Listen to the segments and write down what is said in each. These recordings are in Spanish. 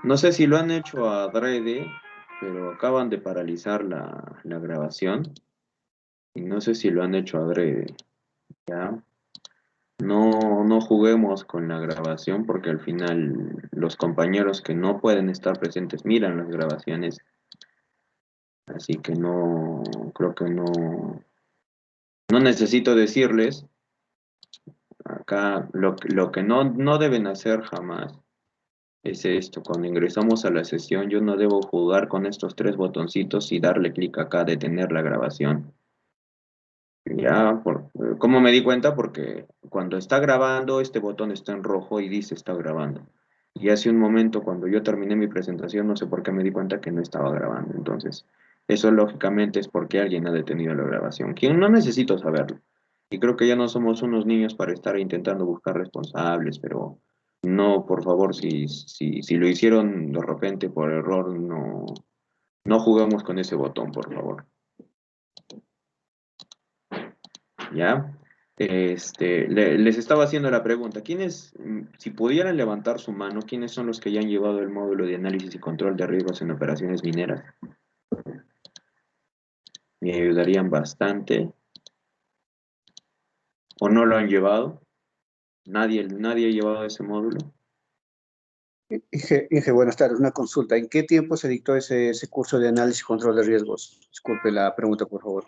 No sé si lo han hecho adrede, pero acaban de paralizar la grabación y no sé si lo han hecho adrede, ¿ya? No juguemos con la grabación porque al final los compañeros que no pueden estar presentes miran las grabaciones, así que no, creo que no necesito decirles acá lo que no deben hacer jamás es esto. Cuando ingresamos a la sesión, yo no debo jugar con estos tres botoncitos y darle clic acá, detener la grabación. Ya, ¿cómo me di cuenta? Porque cuando está grabando, este botón está en rojo y dice está grabando. Y hace un momento, cuando yo terminé mi presentación, no sé por qué me di cuenta que no estaba grabando. Entonces, eso lógicamente es porque alguien ha detenido la grabación. Quien no necesito saberlo. Y creo que ya no somos unos niños para estar intentando buscar responsables, pero no, por favor, si lo hicieron de repente por error, no juguemos con ese botón, por favor. ¿Ya? Les estaba haciendo la pregunta, si pudieran levantar su mano, ¿quiénes son los que ya han llevado el módulo de análisis y control de riesgos en operaciones mineras? Me ayudarían bastante. ¿O no lo han llevado? ¿Nadie ha llevado ese módulo? Inge, buenas tardes. Una consulta. ¿En qué tiempo se dictó ese curso de análisis y control de riesgos? Disculpe la pregunta, por favor.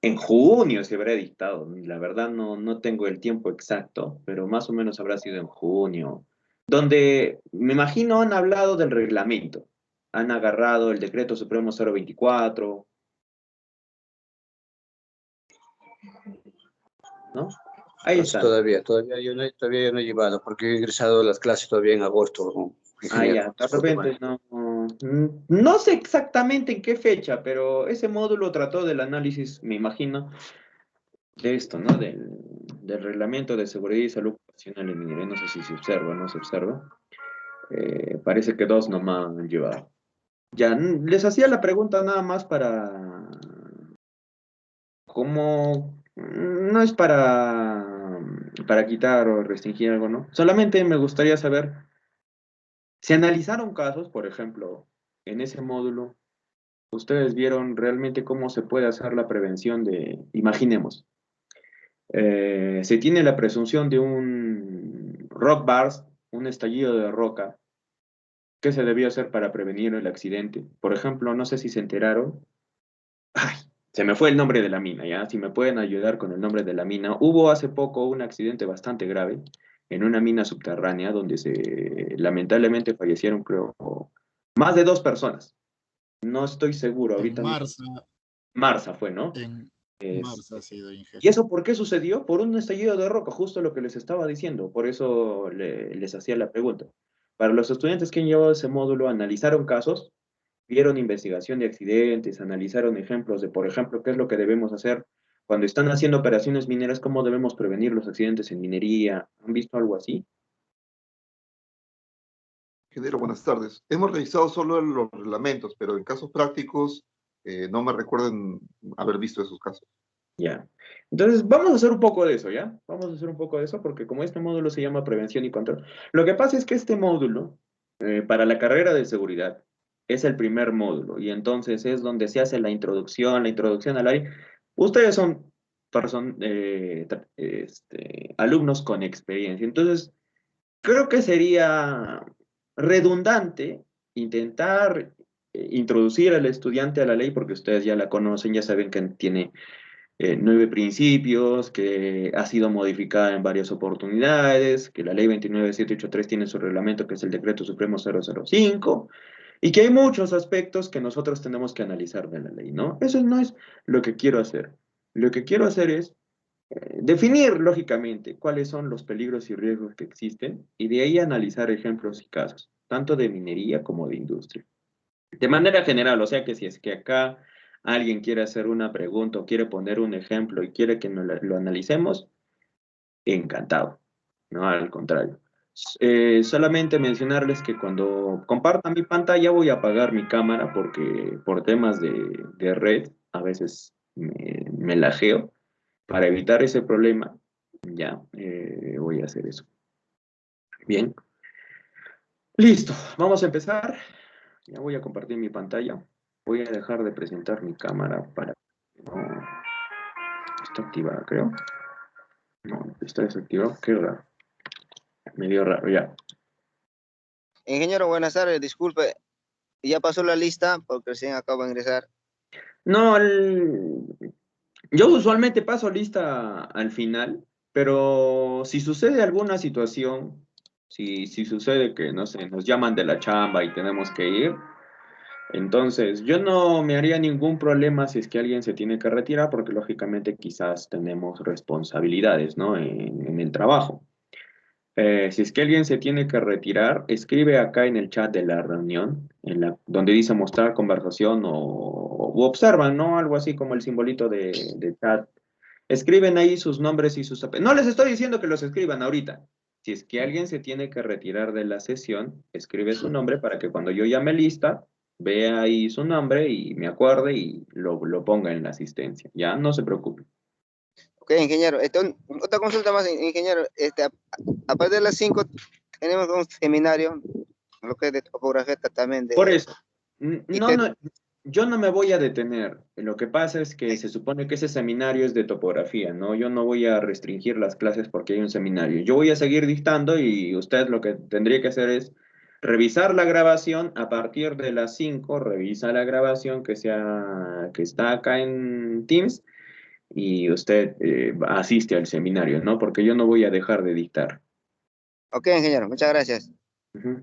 En junio se habrá dictado. La verdad no tengo el tiempo exacto, pero más o menos habrá sido en junio, donde me imagino han hablado del reglamento. Han agarrado el decreto supremo 024, ¿no? Ahí Entonces, están. todavía yo no he llevado, porque he ingresado a las clases todavía en agosto, ¿no, Ah, ingeniero? ya, de Disculpe, repente no sé exactamente en qué fecha, pero ese módulo trató del análisis, me imagino, de esto, ¿no? Del reglamento de seguridad y salud ocupacional en minería. No sé si se observa o no se observa. Parece que dos nomás han llevado. Ya, les hacía la pregunta nada más para, como, no es para quitar o restringir algo, ¿no? Solamente me gustaría saber. Se analizaron casos, por ejemplo, en ese módulo, ustedes vieron realmente cómo se puede hacer la prevención imaginemos, se tiene la presunción de un rock burst, un estallido de roca. ¿Qué se debió hacer para prevenir el accidente? Por ejemplo, no sé si se enteraron. Ay, se me fue el nombre de la mina, ¿ya? Si me pueden ayudar con el nombre de la mina. Hubo hace poco un accidente bastante grave en una mina subterránea donde lamentablemente fallecieron, creo, más de dos personas. No estoy seguro, En ahorita mismo. Marsa, Marsa fue, ¿no? en Es- Marsa ha sido Inge. ¿Y eso por qué sucedió? Por un estallido de roca, justo lo que les estaba diciendo. Por eso les hacía la pregunta. Para los estudiantes que han llevado ese módulo, analizaron casos, vieron investigación de accidentes, analizaron ejemplos de, por ejemplo, qué es lo que debemos hacer cuando están haciendo operaciones mineras, cómo debemos prevenir los accidentes en minería. ¿Han visto algo así? Ingeniero, buenas tardes. Hemos revisado solo los reglamentos, pero en casos prácticos no me recuerden haber visto esos casos. Ya. Entonces, vamos a hacer un poco de eso, ¿ya? Vamos a hacer un poco de eso porque como este módulo se llama prevención y control, lo que pasa es que este módulo, para la carrera de seguridad, es el primer módulo y entonces es donde se hace la introducción al área. Ustedes son alumnos con experiencia, entonces creo que sería redundante intentar introducir al estudiante a la ley porque ustedes ya la conocen, ya saben que tiene 9 principios, que ha sido modificada en varias oportunidades, que la ley 29783 tiene su reglamento, que es el decreto supremo 005, y que hay muchos aspectos que nosotros tenemos que analizar de la ley, ¿no? Eso no es lo que quiero hacer. Lo que quiero hacer es definir, lógicamente, cuáles son los peligros y riesgos que existen, y de ahí analizar ejemplos y casos, tanto de minería como de industria. De manera general, o sea que si es que acá alguien quiere hacer una pregunta o quiere poner un ejemplo y quiere que lo analicemos, encantado, no al contrario. Solamente mencionarles que cuando comparta mi pantalla voy a apagar mi cámara porque por temas de red a veces me lajeo. Para evitar ese problema, ya voy a hacer eso. Bien. Listo, vamos a empezar. Ya voy a compartir mi pantalla. Voy a dejar de presentar mi cámara para que no está activada, creo. No, está desactivado. Qué raro. Medio raro, ya. Ingeniero, buenas tardes. Disculpe, ya pasó la lista porque recién acabo de ingresar. No, yo usualmente paso lista al final, pero si sucede alguna situación, si sucede que, no sé, nos llaman de la chamba y tenemos que ir, entonces yo no me haría ningún problema si es que alguien se tiene que retirar, porque lógicamente quizás tenemos responsabilidades, ¿no? En el trabajo. Si es que alguien se tiene que retirar, escribe acá en el chat de la reunión, donde dice mostrar conversación u observan, ¿no? Algo así como el simbolito de chat. Escriben ahí sus nombres y sus apellidos. No les estoy diciendo que los escriban ahorita. Si es que alguien se tiene que retirar de la sesión, escribe su nombre para que cuando yo llame lista, vea ahí su nombre y me acuerde y lo ponga en la asistencia. Ya, no se preocupe. Ok, ingeniero. Otra consulta más, ingeniero. Aparte de las 5, tenemos un seminario, lo que es de topografía también Por de... eso, y no, no, yo no me voy a detener. Lo que pasa es que se supone que ese seminario es de topografía, ¿no? Yo no voy a restringir las clases porque hay un seminario. Yo voy a seguir dictando y usted lo que tendría que hacer es revisar la grabación a partir de las 5, revisa la grabación que está acá en Teams y usted asiste al seminario, ¿no? Porque yo no voy a dejar de dictar. Ok, ingeniero, muchas gracias. Ujú.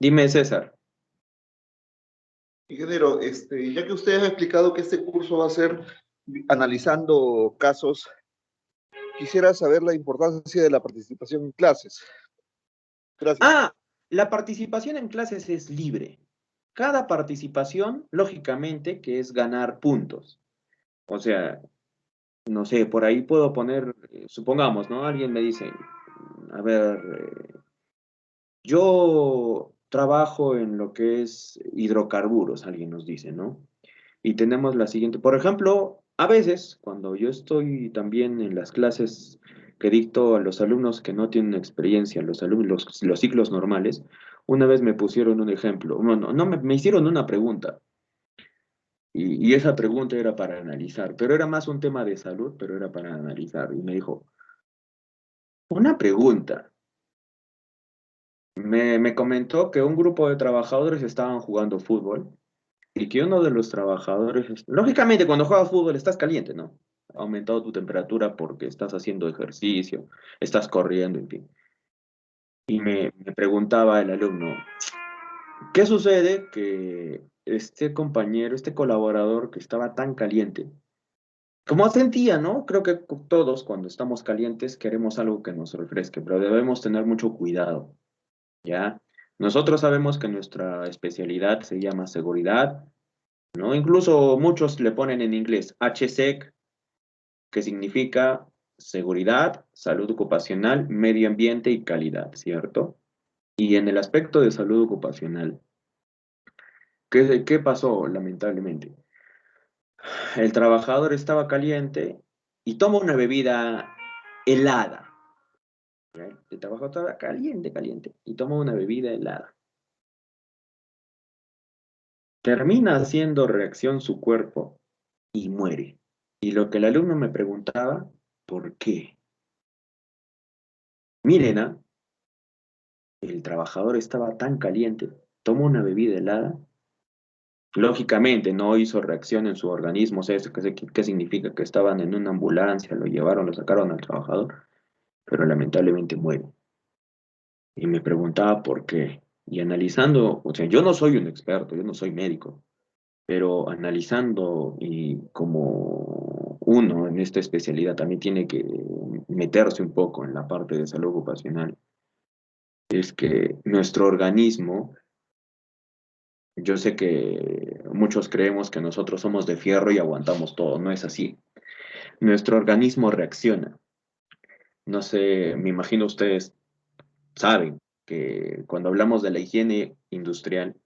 Dime, César. Ingeniero, ya que usted ha explicado que este curso va a ser analizando casos, quisiera saber la importancia de la participación en clases. Gracias. Ah, la participación en clases es libre. Cada participación, lógicamente, que es ganar puntos. O sea, no sé, por ahí puedo poner, supongamos, ¿no? Alguien me dice, a ver, yo trabajo en lo que es hidrocarburos, alguien nos dice, ¿no? Y tenemos la siguiente, por ejemplo, a veces, cuando yo estoy también en las clases que dicto a los alumnos que no tienen experiencia, los alumnos, los ciclos normales, una vez me pusieron un ejemplo, bueno, no me hicieron una pregunta, y esa pregunta era para analizar, pero era más un tema de salud, pero era para analizar, y me dijo, una pregunta. Me comentó que un grupo de trabajadores estaban jugando fútbol y que uno de los trabajadores, lógicamente cuando juegas fútbol estás caliente, ¿no? Ha aumentado tu temperatura porque estás haciendo ejercicio, estás corriendo, en fin. Y me preguntaba el alumno, ¿qué sucede que este compañero, este colaborador que estaba tan caliente, como sentía, ¿no? Creo que todos cuando estamos calientes queremos algo que nos refresque, pero debemos tener mucho cuidado, ¿ya? Nosotros sabemos que nuestra especialidad se llama seguridad, ¿no? Incluso muchos le ponen en inglés HSEC, que significa seguridad, salud ocupacional, medio ambiente y calidad, ¿cierto? Y en el aspecto de salud ocupacional, ¿qué pasó lamentablemente? El trabajador estaba caliente y toma una bebida helada. ¿Ok? El trabajador estaba caliente, caliente, y toma una bebida helada. Termina haciendo reacción su cuerpo y muere. Y lo que el alumno me preguntaba, ¿por qué? Miren, ¿ah? El trabajador estaba tan caliente, tomó una bebida helada, lógicamente no hizo reacción en su organismo, o sea, ¿qué significa? Que estaban en una ambulancia, lo llevaron, lo sacaron al trabajador, pero lamentablemente muere. Y me preguntaba por qué. Y analizando, o sea, yo no soy un experto, yo no soy médico, pero analizando y como uno en esta especialidad también tiene que meterse un poco en la parte de salud ocupacional, es que nuestro organismo, yo sé que muchos creemos que nosotros somos de fierro y aguantamos todo, no es así. Nuestro organismo reacciona. No sé, me imagino ustedes saben que cuando hablamos de la higiene industrial,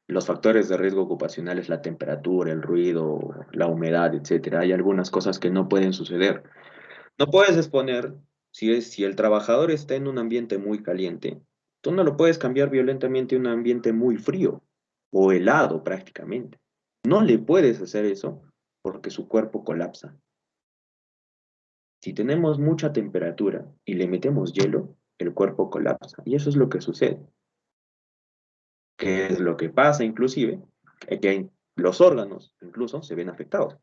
los factores de riesgo ocupacional es la temperatura, el ruido, la humedad, etcétera. Hay algunas cosas que no pueden suceder. No puedes exponer, si el trabajador está en un ambiente muy caliente, Tú no lo puedes cambiar violentamente a un ambiente muy frío o helado prácticamente. No le puedes hacer eso porque su cuerpo colapsa. Si tenemos mucha temperatura y le metemos hielo, el cuerpo colapsa. Y eso es lo que sucede. ¿Qué es lo que pasa inclusive? Que los órganos incluso se ven afectados.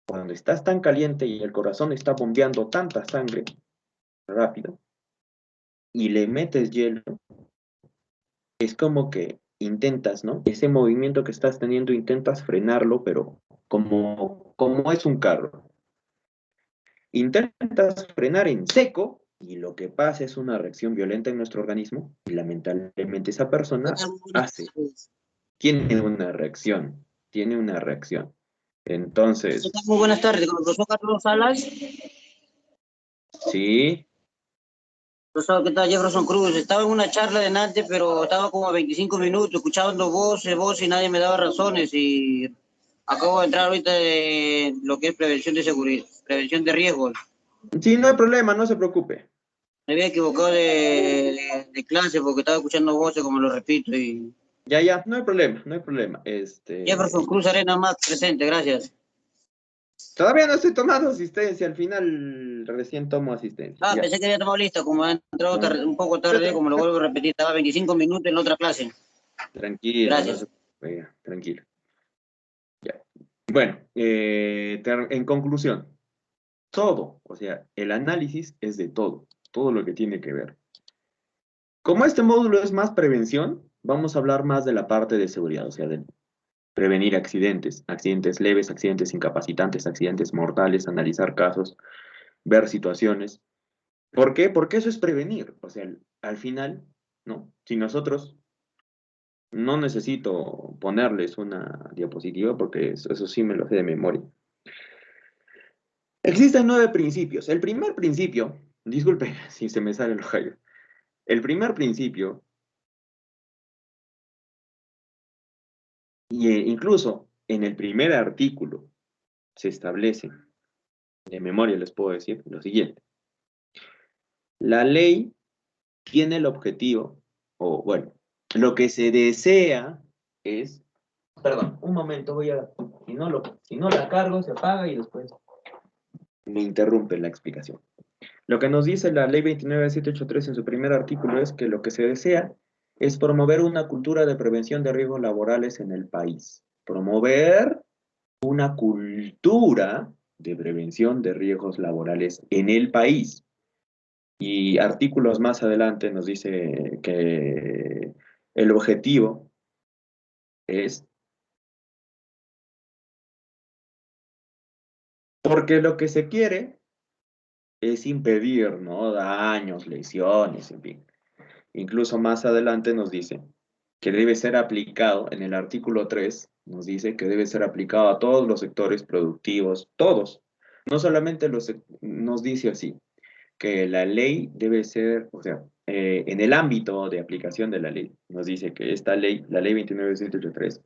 Cuando estás tan caliente y el corazón está bombeando tanta sangre rápido y le metes hielo, es como que intentas, ¿no? Ese movimiento que estás teniendo intentas frenarlo, pero como es un carro. Intentas frenar en seco y lo que pasa es una reacción violenta en nuestro organismo y lamentablemente esa ¿Qué persona tal? Muy buenas tardes. tiene una reacción, tiene una reacción. ¿Qué tal? Entonces, Muy buenas tardes. Con el profesor Carlos Salas. sí, Profesor, ¿qué tal? Jefferson Cruz. Estaba en una charla de Nantes, pero estaba como a 25 minutos escuchando voces y nadie me daba razones. Y acabo de entrar ahorita de lo que es prevención de seguridad, prevención de riesgos. sí, no hay problema, no se preocupe. Me había equivocado de clase porque estaba escuchando voces, como lo repito. Y Ya, ya, no hay problema, no hay problema. Jefferson Cruz Arena más presente, gracias. Todavía no estoy tomando asistencia, al final recién tomo asistencia. Ah, Ya. pensé que había tomado lista, como he entrado No, un poco tarde, como lo vuelvo a repetir, estaba 25 minutos en la otra clase. tranquilo, no se Gracias. preocupe, ya, tranquilo. Ya. Bueno, en conclusión, todo, o sea, el análisis es de todo, todo lo que tiene que ver. Como este módulo es más prevención, vamos a hablar más de la parte de seguridad, o sea, de prevenir accidentes, accidentes leves, accidentes incapacitantes, accidentes mortales, analizar casos, ver situaciones. ¿Por qué? Porque eso es prevenir. O sea, al final, ¿no? Si nosotros, no necesito ponerles una diapositiva porque eso sí me lo sé de memoria. Existen 9 principios. El primer principio, disculpe si se me sale el ojallo. El primer principio, incluso en el primer artículo, se establece, de memoria les puedo decir lo siguiente. La ley tiene el objetivo, o bueno, lo que se desea es, perdón, un momento, si no la cargo, se apaga y después me interrumpe la explicación. Lo que nos dice la ley 29783 en su primer artículo es que lo que se desea es promover una cultura de prevención de riesgos laborales en el país. Promover una cultura de prevención de riesgos laborales en el país. Y artículos más adelante nos dice que el objetivo es, porque lo que se quiere es impedir, ¿no? Daños, lesiones, en fin. Incluso más adelante nos dice que debe ser aplicado, en el artículo 3, nos dice que debe ser aplicado a todos los sectores productivos, todos. No solamente nos dice así, que la ley debe ser, o sea, en el ámbito de aplicación de la ley, nos dice que esta ley, la ley 29783,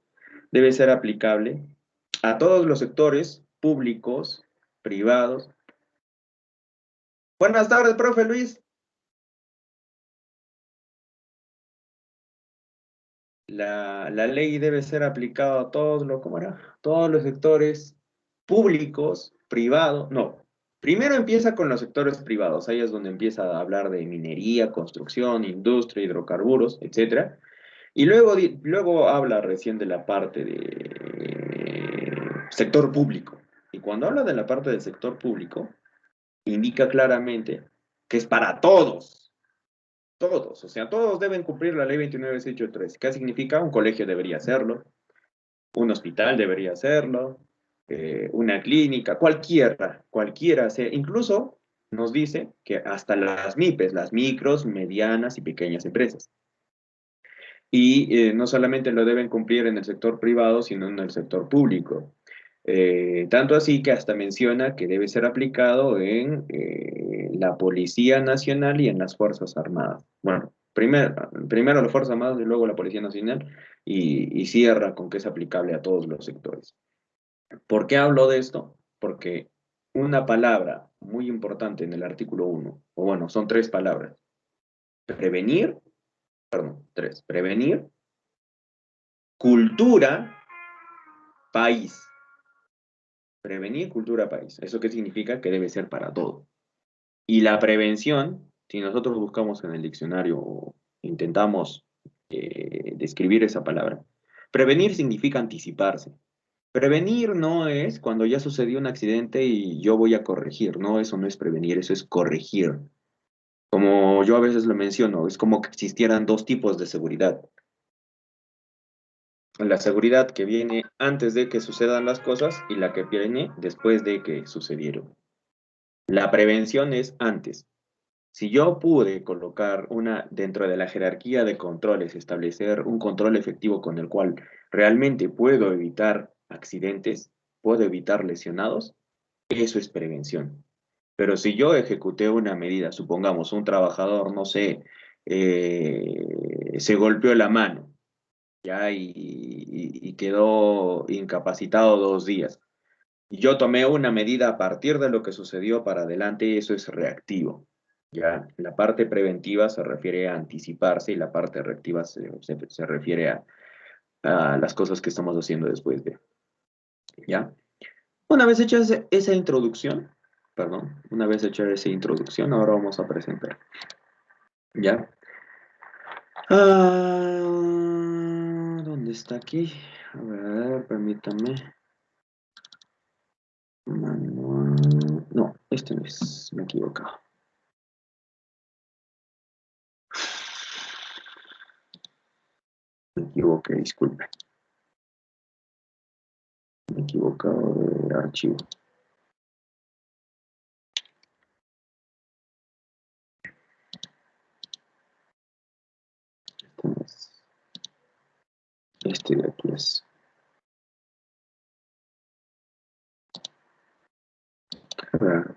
debe ser aplicable a todos los sectores públicos, privados. Buenas tardes, profe Luis. La ley debe ser aplicada a todos los, ¿cómo era? Todos los sectores públicos, privados, no. Primero empieza con los sectores privados, ahí es donde empieza a hablar de minería, construcción, industria, hidrocarburos, etcétera. Y luego habla recién de la parte de sector público. Y cuando habla de la parte del sector público, indica claramente que es para todos. Todos, o sea, todos deben cumplir la ley 29683. ¿Qué significa? Un colegio debería hacerlo, un hospital debería hacerlo, una clínica, cualquiera, incluso nos dice que hasta las MIPES, las micros, medianas y pequeñas empresas. Y no solamente lo deben cumplir en el sector privado, sino en el sector público. Tanto así que hasta menciona que debe ser aplicado en la Policía Nacional y en las Fuerzas Armadas. Bueno, primero las Fuerzas Armadas y luego la Policía Nacional y cierra con que es aplicable a todos los sectores. ¿Por qué hablo de esto? Porque una palabra muy importante en el artículo 1, o bueno, son 3 palabras: prevenir, Perdón, 3. Prevenir. Cultura, país. Prevenir, cultura, país. ¿Eso qué significa? Que debe ser para todo. Y la prevención, si nosotros buscamos en el diccionario o intentamos describir esa palabra, prevenir significa anticiparse. Prevenir no es cuando ya sucedió un accidente y yo voy a corregir, no, eso no es prevenir, eso es corregir. Como yo a veces lo menciono, es como que existieran dos tipos de seguridad. La seguridad que viene antes de que sucedan las cosas y la que viene después de que sucedieron. La prevención es antes. Si yo pude colocar dentro de la jerarquía de controles, establecer un control efectivo con el cual realmente puedo evitar accidentes, puedo evitar lesionados, eso es prevención. Pero si yo ejecuté una medida, supongamos un trabajador, no sé, se golpeó la mano, ya, y quedó incapacitado 2 días. Y yo tomé una medida a partir de lo que sucedió para adelante, eso es reactivo. Ya, la parte preventiva se refiere a anticiparse y la parte reactiva se refiere a las cosas que estamos haciendo después de. ¿Ya? Una vez hecha esa introducción, perdón, una vez hecha esa introducción, ahora vamos a presentar. ¿Ya? ¿Dónde está aquí? A ver, permítame. Manual. No, este no es, me he equivocado. Me equivoqué, disculpe. Me he equivocado de archivo. Este no es. Este de aquí es. A ver,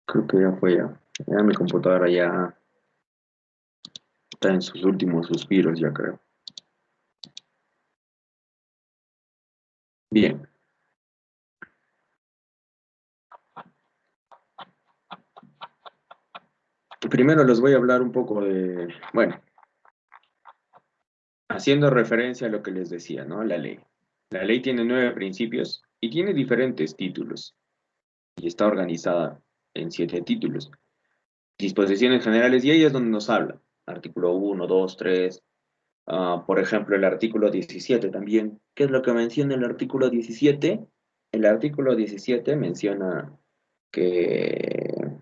creo que ya fue ya. Ya mi computadora ya está en sus últimos suspiros, ya creo. Bien. Primero les voy a hablar un poco de, bueno, haciendo referencia a lo que les decía, ¿no? La ley. La ley tiene 9 principios y tiene diferentes títulos. Y está organizada en 7 títulos. Disposiciones generales, y ahí es donde nos habla. Artículo 1, 2, 3. Por ejemplo, el artículo 17 también. ¿Qué es lo que menciona el artículo 17? El artículo 17 menciona que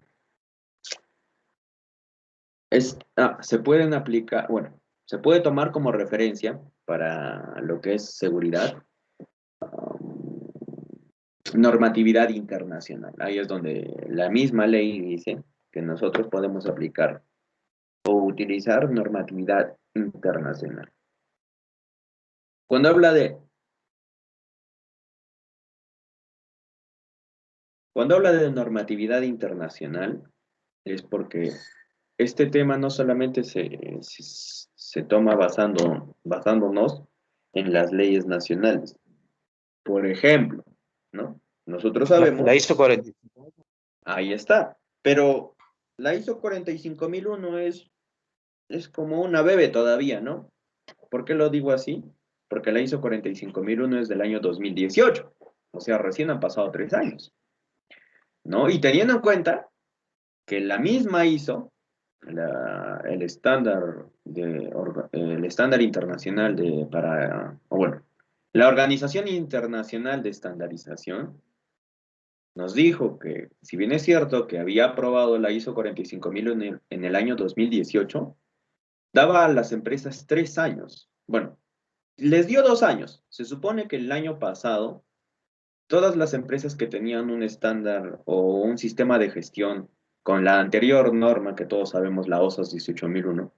se pueden aplicar, bueno, se puede tomar como referencia para lo que es seguridad, normatividad internacional. Ahí es donde la misma ley dice que nosotros podemos aplicar o utilizar normatividad internacional. Cuando habla de normatividad internacional, es porque este tema no solamente se toma basándonos en las leyes nacionales. Por ejemplo, ¿no? Nosotros sabemos. La ISO 40. Ahí está. Pero la ISO 45001 es como una bebé todavía, ¿no? ¿Por qué lo digo así? Porque la ISO 45001 es del año 2018. O sea, recién han pasado 3 años, ¿no? Y teniendo en cuenta que la misma ISO, el estándar internacional la Organización Internacional de Estandarización nos dijo que, si bien es cierto que había aprobado la ISO 45000 en el año 2018, daba a las empresas 3 años. Bueno, les dio 2 años. Se supone que el año pasado, todas las empresas que tenían un estándar o un sistema de gestión con la anterior norma que todos sabemos, la OSAS 18001,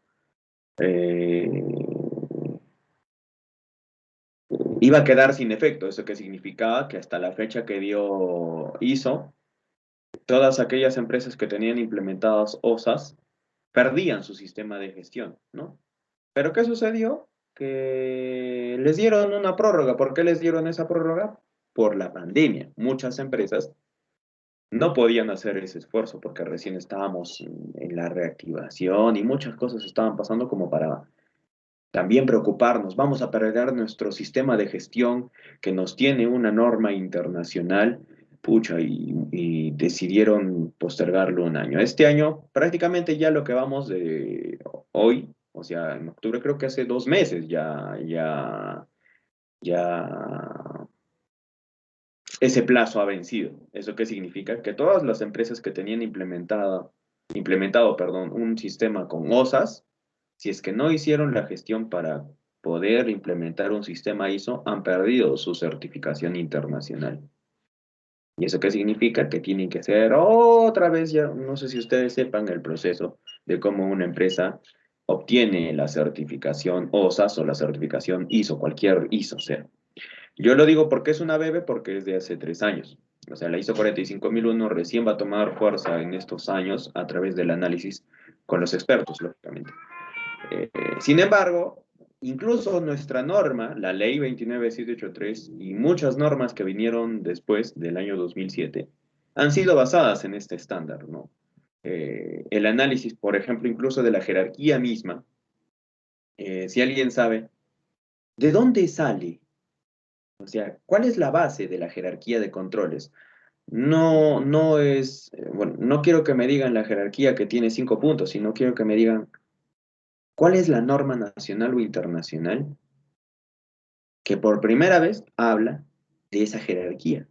iba a quedar sin efecto. Eso que significaba que hasta la fecha que dio ISO, todas aquellas empresas que tenían implementadas OSAS perdían su sistema de gestión, ¿no? Pero ¿qué sucedió? Que les dieron una prórroga. ¿Por qué les dieron esa prórroga? Por la pandemia. Muchas empresas no podían hacer ese esfuerzo porque recién estábamos en la reactivación y muchas cosas estaban pasando como para también preocuparnos. Vamos a perder nuestro sistema de gestión que nos tiene una norma internacional, pucha, y decidieron postergarlo un año. Este año, prácticamente ya lo que vamos de hoy, o sea, en octubre, creo que hace 2 meses ya ese plazo ha vencido. ¿Eso qué significa? Que todas las empresas que tenían implementado, perdón, un sistema con OSAS, si es que no hicieron la gestión para poder implementar un sistema ISO, han perdido su certificación internacional. ¿Y eso qué significa? Que tienen que hacer otra vez, ya no sé si ustedes sepan el proceso de cómo una empresa obtiene la certificación OSAS o la certificación ISO, cualquier ISO sea. Yo lo digo porque es una bebé, porque es de hace 3 años. O sea, la ISO 45001 recién va a tomar fuerza en estos años a través del análisis con los expertos, lógicamente. Sin embargo, incluso nuestra norma, la ley 29783 y muchas normas que vinieron después del año 2007, han sido basadas en este estándar, ¿no? El análisis, por ejemplo, incluso de la jerarquía misma, si alguien sabe, ¿de dónde sale? O sea, ¿cuál es la base de la jerarquía de controles? No, no es, bueno, no quiero que me digan la jerarquía que tiene 5 puntos, sino quiero que me digan cuál es la norma nacional o internacional que por primera vez habla de esa jerarquía.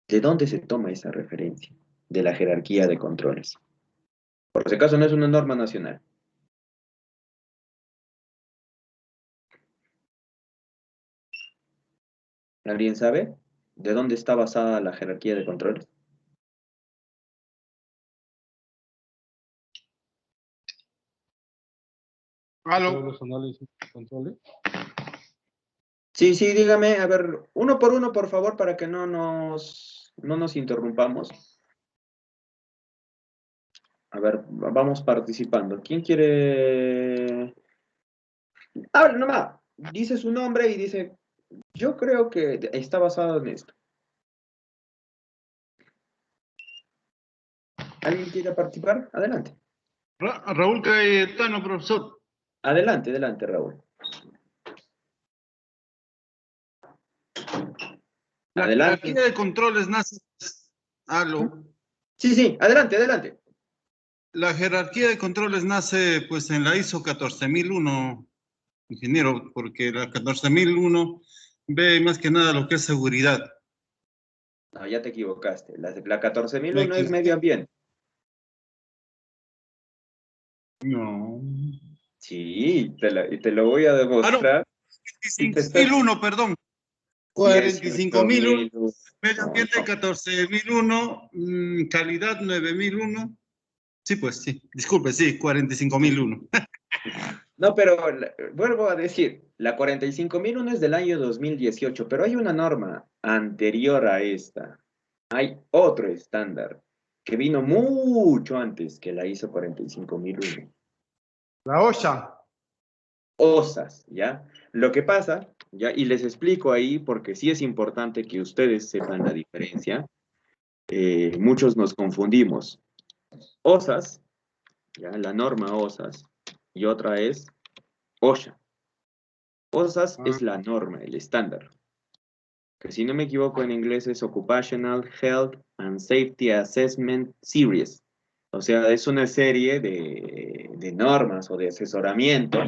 ¿De dónde se toma esa referencia? De la jerarquía de controles. Por si acaso no es una norma nacional. ¿Alguien sabe de dónde está basada la jerarquía de controles? Aló. Los análisis y controles. Sí, sí, dígame, a ver, uno por uno, por favor, para que no nos interrumpamos. A ver, vamos participando. ¿Quién quiere? Habla nomás. Dice su nombre y dice, yo creo que está basado en esto. ¿Alguien quiere participar? Adelante. Raúl Cayetano, profesor. Adelante, adelante, Raúl. La Adelante. jerarquía de controles nace. Aló. Sí, sí, adelante, adelante. La jerarquía de controles nace pues en la ISO 14001, ingeniero, porque la 14001 ve más que nada lo que es seguridad. No, ya te equivocaste. La 14001 Me es equivoqué. medio ambiente. No. Sí, te lo voy a demostrar. Y te estás- 45.001, perdón. 45.001. 18.000. Medio ambiente 14.001, calidad 9.001. Sí, pues sí, disculpe, sí, 45.001. No, pero vuelvo a decir, la 45.001 es del año 2018, pero hay una norma anterior a esta. Hay otro estándar que vino mucho antes que la ISO 45001. La OSHA. OSAS, ¿ya? Lo que pasa, ¿ya? Y les explico ahí porque sí es importante que ustedes sepan la diferencia. Muchos nos confundimos. OSAS, ¿ya? La norma OSAS, y otra es OSHA. OSAS es la norma, el estándar, que si no me equivoco en inglés es Occupational Health and Safety Assessment Series. O sea, es una serie de normas o de asesoramiento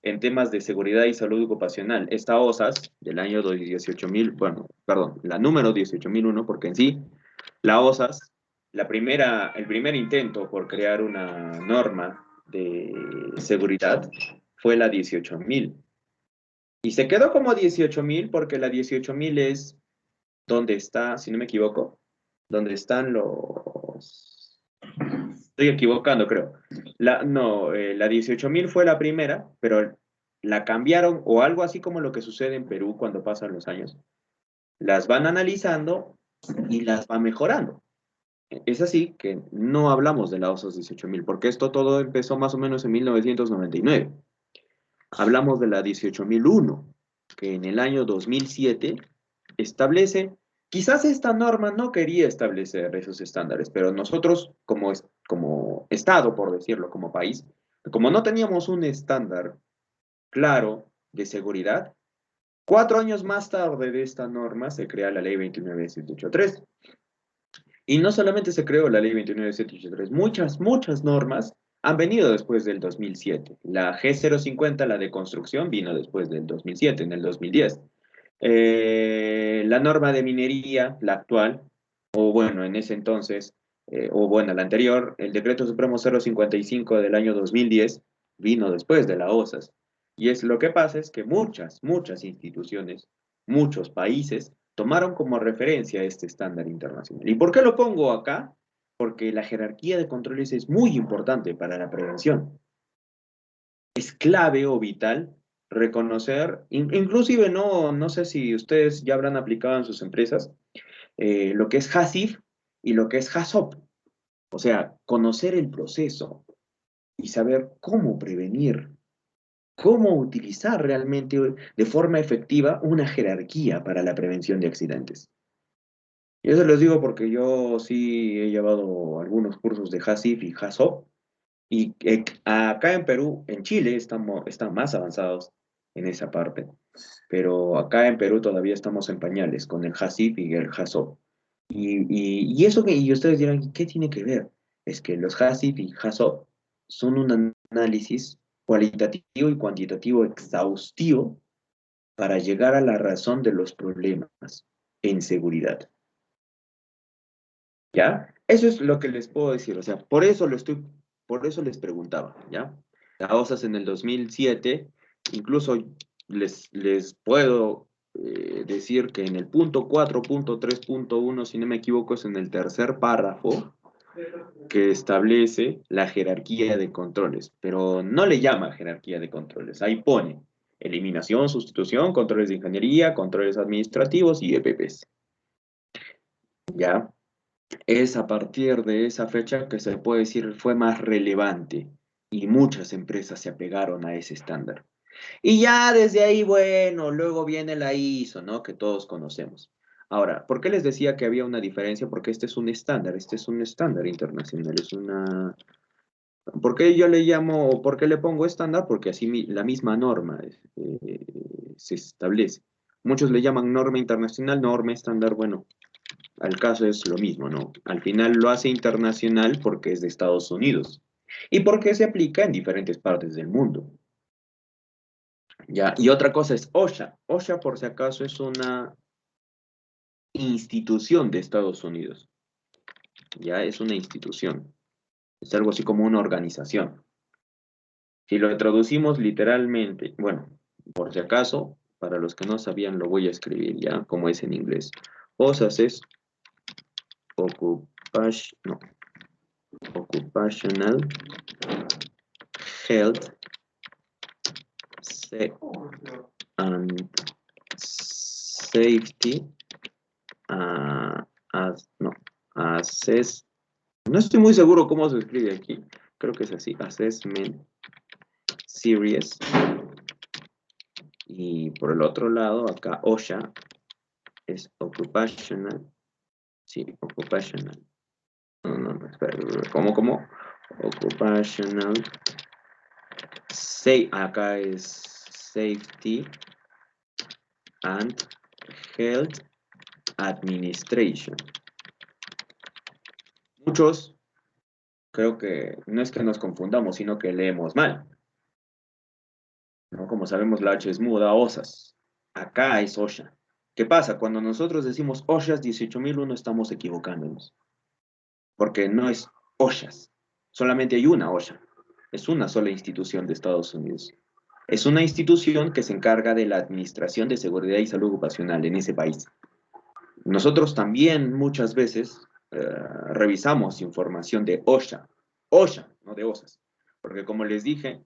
en temas de seguridad y salud ocupacional. Esta OSAS del año 18.000, bueno, perdón, la número 18.001, porque en sí, la OSAS, el primer intento por crear una norma de seguridad fue la 18.000. Y se quedó como 18.000 porque la 18.000 es donde está, si no me equivoco, donde están los... Estoy equivocando, creo. La 18.000 fue la primera, pero la cambiaron, o algo así como lo que sucede en Perú cuando pasan los años. Las van analizando y las van mejorando. Es así que no hablamos de la OSAS 18.000, porque esto todo empezó más o menos en 1999. Hablamos de la 18.001, que en el año 2007 establece Quizás esta norma no quería establecer esos estándares, pero nosotros como Estado, por decirlo, como país, como no teníamos un estándar claro de seguridad, 4 años más tarde de esta norma se crea la Ley 29783. Y no solamente se creó la Ley 29783, muchas normas han venido después del 2007. La G050, la de construcción, vino después del 2007, en el 2010. La norma de minería, la actual, o bueno, en ese entonces, o bueno, la anterior, el Decreto Supremo 055 del año 2010, vino después de la OSAS. Y es lo que pasa es que muchas instituciones, muchos países, tomaron como referencia este estándar internacional. ¿Y por qué lo pongo acá? Porque la jerarquía de controles es muy importante para la prevención. Es clave o vital reconocer, inclusive no sé si ustedes ya habrán aplicado en sus empresas, lo que es HACCP y lo que es HACCP. O sea, conocer el proceso y saber cómo prevenir, cómo utilizar realmente de forma efectiva una jerarquía para la prevención de accidentes. Y eso les digo porque yo sí he llevado algunos cursos de HACCP y HACCP, y acá en Perú, en Chile, están más avanzados en esa parte. Pero acá en Perú todavía estamos en pañales con el HACCP y el HACCP. Y eso y ustedes dirán, ¿qué tiene que ver? Es que los HACCP y HACCP son un análisis cualitativo y cuantitativo exhaustivo para llegar a la razón de los problemas en seguridad. ¿Ya? Eso es lo que les puedo decir, o sea, por eso les preguntaba, ¿ya? La OSAS en el 2007, incluso les puedo decir que en el punto 4.3.1, si no me equivoco, es en el tercer párrafo, que establece la jerarquía de controles, pero no le llama jerarquía de controles, ahí pone eliminación, sustitución, controles de ingeniería, controles administrativos y EPPs, ¿ya? Es a partir de esa fecha que se puede decir fue más relevante y muchas empresas se apegaron a ese estándar. Y ya desde ahí, bueno, luego viene la ISO, ¿no? Que todos conocemos. Ahora, ¿por qué les decía que había una diferencia? Porque este es un estándar internacional, es una... ¿Por qué yo le llamo, por qué le pongo estándar? Porque así la misma norma se establece. Muchos le llaman norma internacional, norma estándar, bueno, al caso es lo mismo, ¿no? Al final lo hace internacional porque es de Estados Unidos y porque se aplica en diferentes partes del mundo. ¿Ya? Y otra cosa es OSHA. OSHA, por si acaso, es una institución de Estados Unidos. Ya es una institución. Es algo así como una organización. Si lo traducimos literalmente, bueno, por si acaso, para los que no sabían, lo voy a escribir ya, como es en inglés. OSHA es Occupational Health and Safety no estoy muy seguro cómo se escribe aquí, creo que es así, Assessment Series, y por el otro lado, acá OSHA es Occupational, sí, Occupational, no, espera, ¿cómo? Occupational, acá es Safety and Health Administration. Muchos creo que no es que nos confundamos, sino que leemos mal, ¿no? Como sabemos, la H es muda, OSAS. Acá es OSHA. ¿Qué pasa? Cuando nosotros decimos OSHAS 18001 estamos equivocándonos, porque no es OSHAS. Solamente hay una OSHA. Es una sola institución de Estados Unidos. Es una institución que se encarga de la administración de seguridad y salud ocupacional en ese país. Nosotros también muchas veces revisamos información de OSHA, no de OSAS, porque como les dije,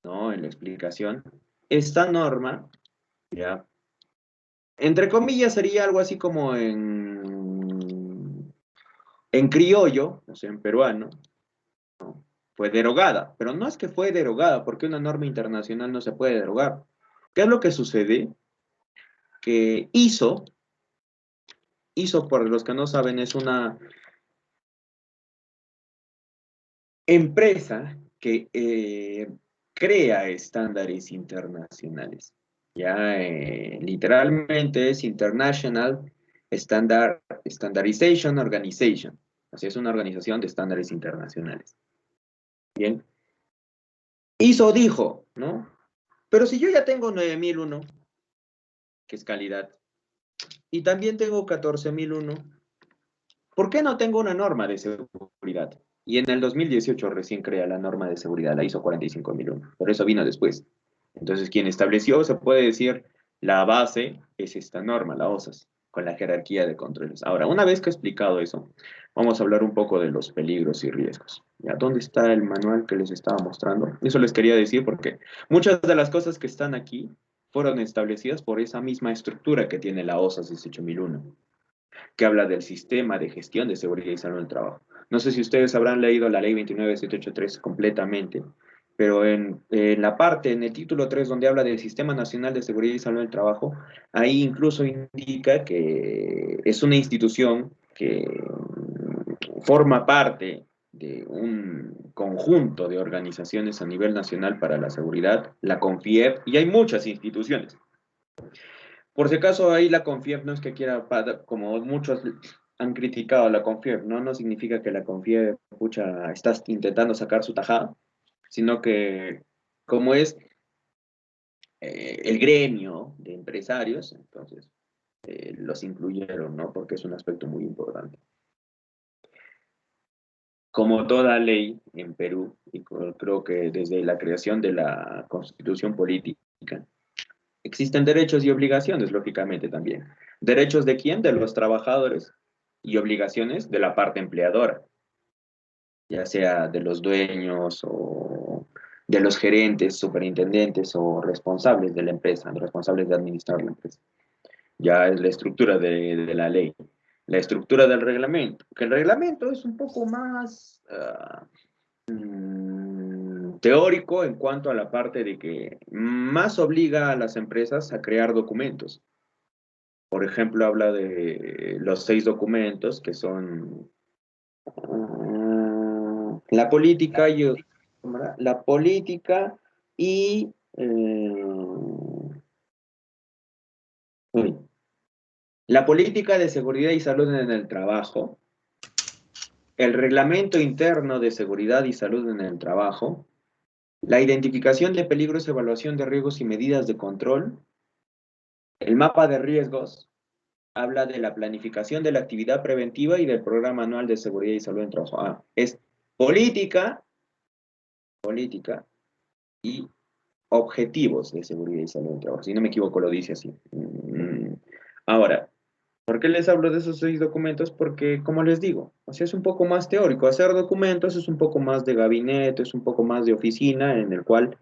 ¿no? En la explicación, esta norma, ya, entre comillas, sería algo así como en criollo, o sea, en peruano, ¿no? Fue derogada, pero no es que fue derogada, porque una norma internacional no se puede derogar. ¿Qué es lo que sucede? Que ISO ISO, por los que no saben, es una empresa que crea estándares internacionales. Ya literalmente es International Standardization Organization. Así es una organización de estándares internacionales. Bien. ISO dijo, ¿no? Pero si yo ya tengo 9001, que es calidad, y también tengo 14001, ¿por qué no tengo una norma de seguridad? Y en el 2018 recién crea la norma de seguridad, la ISO 45001, pero eso vino después. Entonces, quien estableció, se puede decir, la base es esta norma, la OSAS, con la jerarquía de controles. Ahora, una vez que he explicado eso, vamos a hablar un poco de los peligros y riesgos. ¿Ya? ¿Dónde está el manual que les estaba mostrando? Eso les quería decir porque muchas de las cosas que están aquí fueron establecidas por esa misma estructura que tiene la OSAS 18001, que habla del sistema de gestión de seguridad y salud en el trabajo. No sé si ustedes habrán leído la ley 29783 completamente, pero en la parte, en el título 3, donde habla del Sistema Nacional de Seguridad y Salud en el Trabajo, ahí incluso indica que es una institución que forma parte de un conjunto de organizaciones a nivel nacional para la seguridad, la CONFIEP, y hay muchas instituciones. Por si acaso ahí la CONFIEP no es que quiera, como muchos han criticado a la CONFIEP, ¿no? No significa que la CONFIEP, pucha, estás intentando sacar su tajada, sino que como es el gremio de empresarios, entonces los incluyeron, ¿no? Porque es un aspecto muy importante. Como toda ley en Perú, y creo que desde la creación de la Constitución Política, existen derechos y obligaciones, lógicamente también. ¿Derechos de quién? De los trabajadores, y obligaciones de la parte empleadora, ya sea de los dueños o de los gerentes, superintendentes o responsables de la empresa, responsables de administrar la empresa. Ya es la estructura de la ley. La estructura del reglamento, que el reglamento es un poco más teórico en cuanto a la parte de que más obliga a las empresas a crear documentos. Por ejemplo, habla de los 6 documentos que son la política y la política de seguridad y salud en el trabajo, el reglamento interno de seguridad y salud en el trabajo, la identificación de peligros, evaluación de riesgos y medidas de control, el mapa de riesgos, habla de la planificación de la actividad preventiva y del programa anual de seguridad y salud en el trabajo. Es política y objetivos de seguridad y salud en el trabajo. Si no me equivoco, lo dice así. Ahora, ¿por qué les hablo de esos 6 documentos? Porque, como les digo, o sea, es un poco más teórico. Hacer documentos es un poco más de gabinete, es un poco más de oficina, en el cual,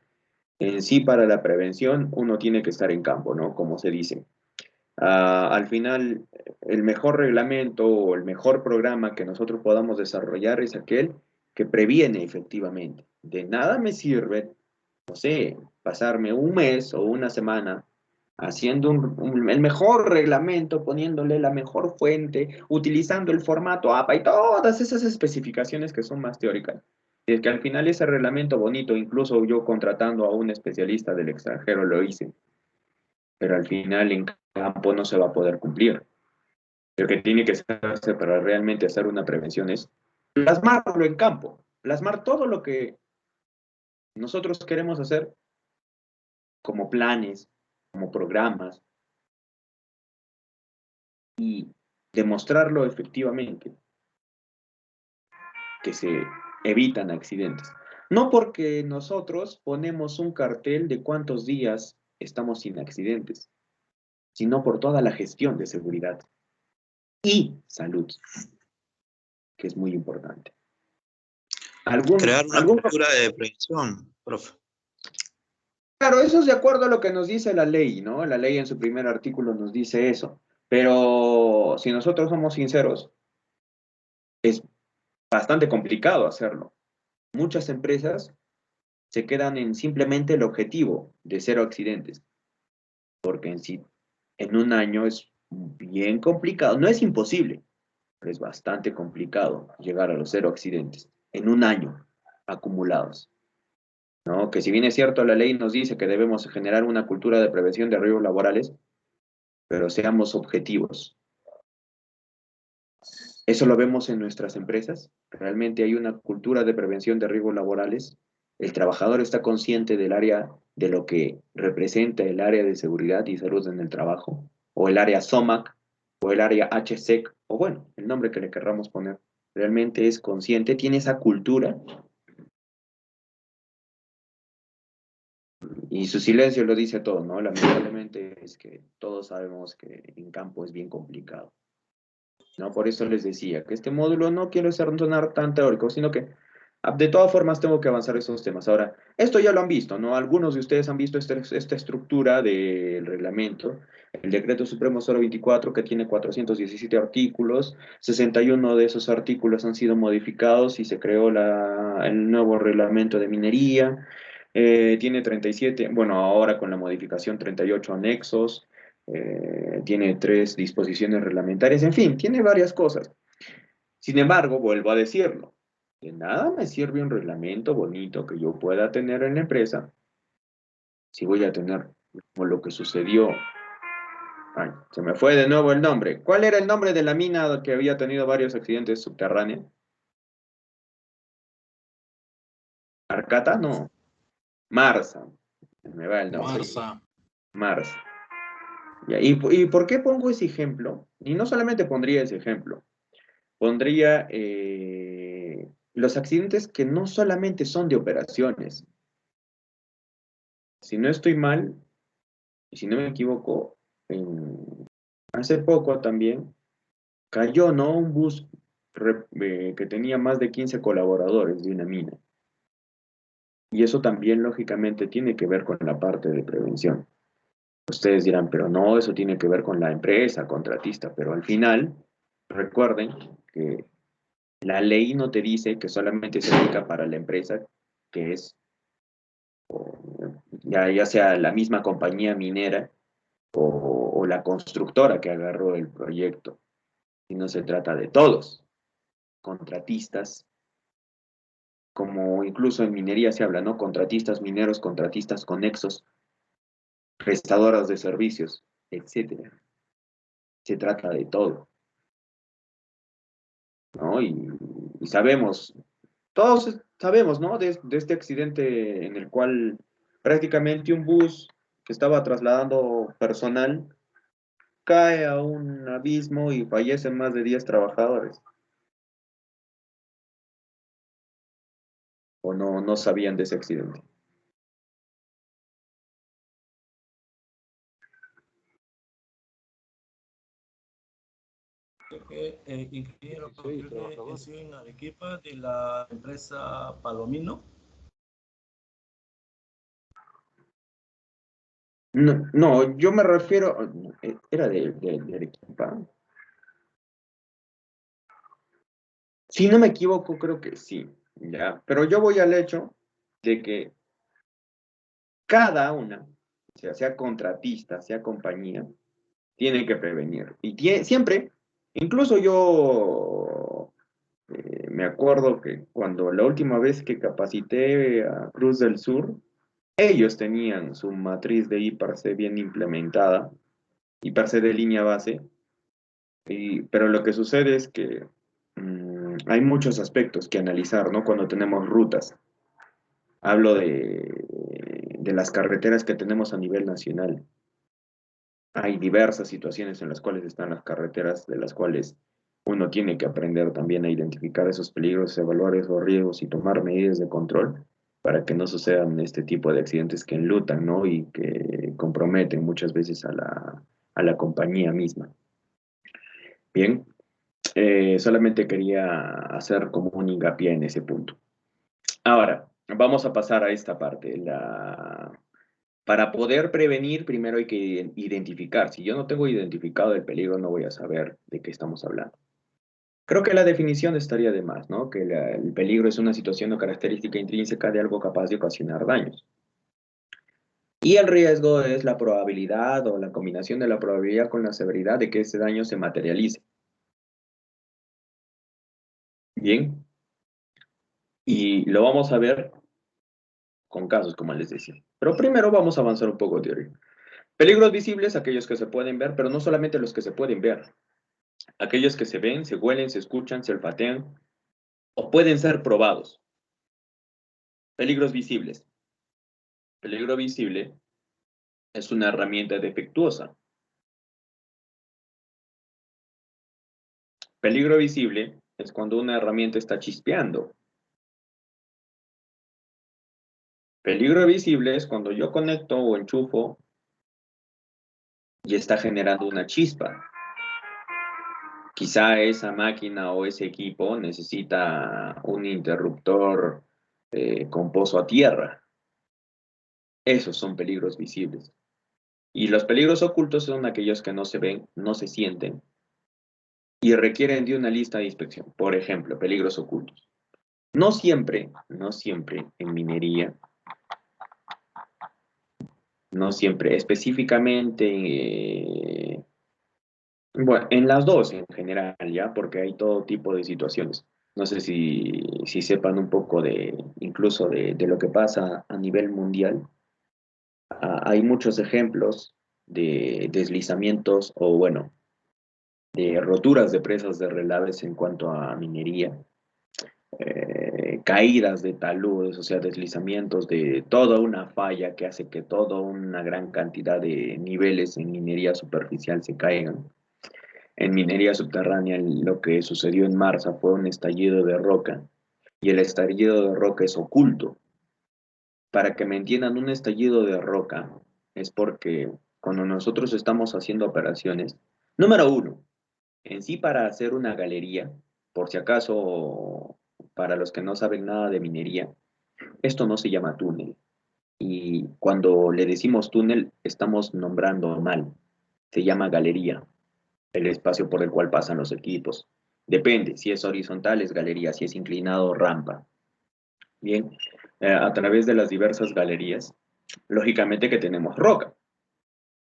en sí, para la prevención, uno tiene que estar en campo, ¿no? Como se dice. Al final, el mejor reglamento o el mejor programa que nosotros podamos desarrollar es aquel que previene efectivamente. De nada me sirve, no sé, pasarme un mes o una semana haciendo el mejor reglamento, poniéndole la mejor fuente, utilizando el formato APA y todas esas especificaciones que son más teóricas. Y es que al final ese reglamento bonito, incluso yo contratando a un especialista del extranjero lo hice, pero al final en campo no se va a poder cumplir. Lo que tiene que hacerse para realmente hacer una prevención es plasmarlo en campo, plasmar todo lo que nosotros queremos hacer como planes, como programas, y demostrarlo efectivamente, que se evitan accidentes. No porque nosotros ponemos un cartel de cuántos días estamos sin accidentes, sino por toda la gestión de seguridad y salud, que es muy importante. Crear una cultura de prevención, profe. Claro, eso es de acuerdo a lo que nos dice la ley, ¿no? La ley en su primer artículo nos dice eso. Pero si nosotros somos sinceros, es bastante complicado hacerlo. Muchas empresas se quedan en simplemente el objetivo de 0 accidentes, porque en sí, en un año es bien complicado. No es imposible, pero es bastante complicado llegar a los 0 accidentes en un año acumulados. ¿No? Que si bien es cierto, la ley nos dice que debemos generar una cultura de prevención de riesgos laborales, pero seamos objetivos. Eso lo vemos en nuestras empresas. Realmente hay una cultura de prevención de riesgos laborales. El trabajador está consciente del área, de lo que representa el área de seguridad y salud en el trabajo, o el área SOMAC, o el área HSEC, o bueno, el nombre que le querramos poner. Realmente es consciente, tiene esa cultura, y su silencio lo dice todo, ¿no? Lamentablemente es que todos sabemos que en campo es bien complicado, ¿no? Por eso les decía que este módulo no quiero sonar tan teórico, sino que de todas formas tengo que avanzar esos temas. Ahora, esto ya lo han visto, ¿no? Algunos de ustedes han visto esta estructura del reglamento, el Decreto Supremo 024, que tiene 417 artículos, 61 de esos artículos han sido modificados y se creó el nuevo reglamento de minería. Tiene 37, bueno, ahora con la modificación 38 anexos, tiene 3 disposiciones reglamentarias, en fin, tiene varias cosas. Sin embargo, vuelvo a decirlo, de nada me sirve un reglamento bonito que yo pueda tener en la empresa si voy a tener como lo que sucedió. Ay, se me fue de nuevo el nombre. ¿Cuál era el nombre de la mina que había tenido varios accidentes subterráneos? ¿Arcata? No. Marsa. Me va el nombre. Marsa. Ya, ¿y por qué pongo ese ejemplo? Y no solamente pondría ese ejemplo, pondría los accidentes que no solamente son de operaciones. Si no estoy mal, y si no me equivoco, hace poco también cayó, ¿no? Un bus que tenía más de 15 colaboradores de una mina. Y eso también, lógicamente, tiene que ver con la parte de prevención. Ustedes dirán, pero no, eso tiene que ver con la empresa, contratista, pero al final, recuerden que la ley no te dice que solamente se aplica para la empresa, que es ya sea la misma compañía minera o la constructora que agarró el proyecto, sino se trata de todos, contratistas, como incluso en minería se habla, ¿no? Contratistas mineros, contratistas conexos, prestadoras de servicios, etcétera. Se trata de todo, ¿no? Y sabemos, todos sabemos, ¿no? De este accidente en el cual prácticamente un bus que estaba trasladando personal cae a un abismo y fallecen más de 10 trabajadores. ¿O no sabían de ese accidente? Ingeniero, yo estoy en Arequipa de la empresa Palomino. No, yo me refiero, era de Arequipa. Si no me equivoco, creo que sí, ya. Pero yo voy al hecho de que cada una, sea contratista, sea compañía, tiene que prevenir. Y siempre, incluso yo me acuerdo que cuando la última vez que capacité a Cruz del Sur, ellos tenían su matriz de IPARC bien implementada, IPARC de línea base, pero lo que sucede es que hay muchos aspectos que analizar, ¿no? Cuando tenemos rutas. Hablo de las carreteras que tenemos a nivel nacional. Hay diversas situaciones en las cuales están las carreteras, de las cuales uno tiene que aprender también a identificar esos peligros, evaluar esos riesgos y tomar medidas de control para que no sucedan este tipo de accidentes que enlutan, ¿no? Y que comprometen muchas veces a la compañía misma. Bien, solamente quería hacer como un hincapié en ese punto. Ahora, vamos a pasar a esta parte. Para poder prevenir, primero hay que identificar. Si yo no tengo identificado el peligro, no voy a saber de qué estamos hablando. Creo que la definición estaría de más, ¿no? Que el peligro es una situación o característica intrínseca de algo capaz de ocasionar daños. Y el riesgo es la probabilidad o la combinación de la probabilidad con la severidad de que ese daño se materialice. Bien. Y lo vamos a ver con casos, como les decía. Pero primero vamos a avanzar un poco de teoría. Peligros visibles, aquellos que se pueden ver, pero no solamente los que se pueden ver. Aquellos que se ven, se huelen, se escuchan, se olfatean o pueden ser probados. Peligros visibles. Peligro visible es una herramienta defectuosa. Peligro visible es cuando una herramienta está chispeando. Peligro visible es cuando yo conecto o enchufo y está generando una chispa. Quizá esa máquina o ese equipo necesita un interruptor con pozo a tierra. Esos son peligros visibles. Y los peligros ocultos son aquellos que no se ven, no se sienten y requieren de una lista de inspección. Por ejemplo, peligros ocultos. No siempre en minería, no siempre, específicamente, bueno, en las dos en general, ¿ya? Porque hay todo tipo de situaciones. No sé si sepan un poco incluso de lo que pasa a nivel mundial. Hay muchos ejemplos de deslizamientos o, bueno, de roturas de presas de relaves en cuanto a minería, caídas de taludes, o sea, deslizamientos de toda una falla que hace que toda una gran cantidad de niveles en minería superficial se caigan. En minería subterránea lo que sucedió en Marsa fue un estallido de roca y el estallido de roca es oculto. Para que me entiendan, un estallido de roca es porque cuando nosotros estamos haciendo operaciones, número uno, en sí para hacer una galería, por si acaso, para los que no saben nada de minería, esto no se llama túnel. Y cuando le decimos túnel, estamos nombrando mal. Se llama galería, el espacio por el cual pasan los equipos. Depende, si es horizontal es galería, si es inclinado, rampa. Bien, a través de las diversas galerías, lógicamente que tenemos roca,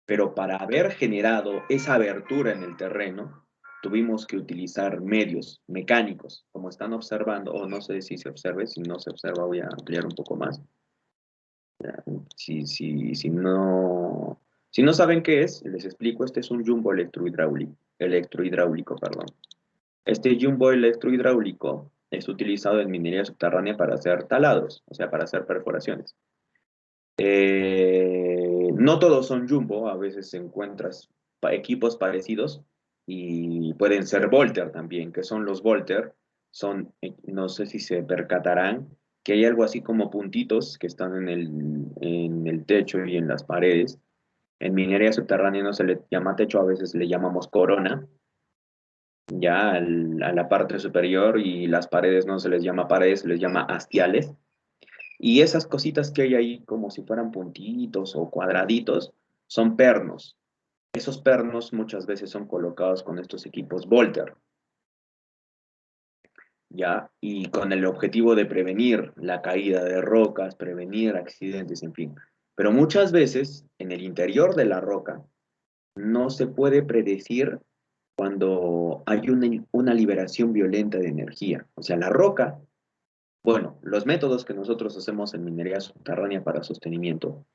pero para haber generado esa abertura en el terreno, tuvimos que utilizar medios mecánicos, como están observando, o no sé si se observe, si no se observa voy a ampliar un poco más. Si no saben qué es, les explico, este es un jumbo electrohidráulico, perdón. Este jumbo electrohidráulico es utilizado en minería subterránea para hacer taladros, o sea, para hacer perforaciones. No todos son jumbo, a veces encuentras equipos parecidos y pueden ser Volter también, que son los Volter, son, no sé si se percatarán, que hay algo así como puntitos que están en el techo y en las paredes. En minería subterránea no se le llama techo, a veces le llamamos corona, ya a la parte superior, y las paredes no se les llama paredes, se les llama hastiales. Y esas cositas que hay ahí como si fueran puntitos o cuadraditos son pernos. Esos pernos muchas veces son colocados con estos equipos Volter, ¿ya? Y con el objetivo de prevenir la caída de rocas, prevenir accidentes, en fin. Pero muchas veces en el interior de la roca no se puede predecir cuando hay una liberación violenta de energía. O sea, la roca, bueno, los métodos que nosotros hacemos en minería subterránea para sostenimiento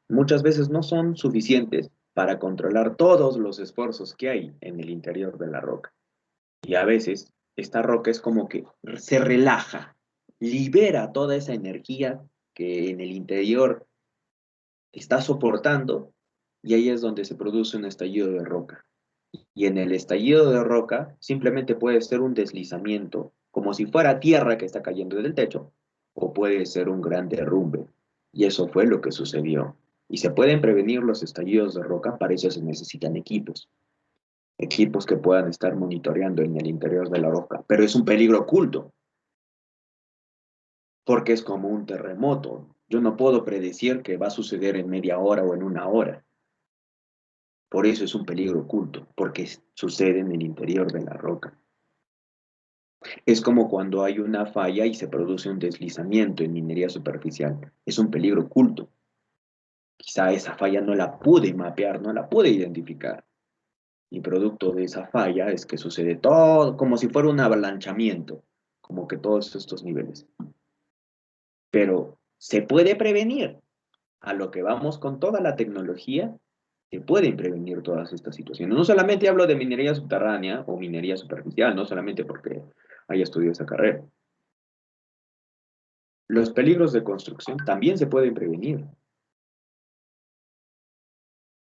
muchas veces no son suficientes para controlar todos los esfuerzos que hay en el interior de la roca. Y a veces esta roca es como que se relaja, libera toda esa energía que en el interior está soportando, y ahí es donde se produce un estallido de roca. Y en el estallido de roca simplemente puede ser un deslizamiento, como si fuera tierra que está cayendo del techo, o puede ser un gran derrumbe. Y eso fue lo que sucedió. Y se pueden prevenir los estallidos de roca, para eso se necesitan equipos. Equipos que puedan estar monitoreando en el interior de la roca. Pero es un peligro oculto, porque es como un terremoto. Yo no puedo predecir que va a suceder en media hora o en una hora. Por eso es un peligro oculto, porque sucede en el interior de la roca. Es como cuando hay una falla y se produce un deslizamiento en minería superficial. Es un peligro oculto. Quizá esa falla no la pude mapear, no la pude identificar. Y producto de esa falla es que sucede todo como si fuera un avalanchamiento, como que todos estos niveles. Pero se puede prevenir. A lo que vamos con toda la tecnología, se pueden prevenir todas estas situaciones. No solamente hablo de minería subterránea o minería superficial, no solamente porque haya estudiado esa carrera. Los peligros de construcción también se pueden prevenir.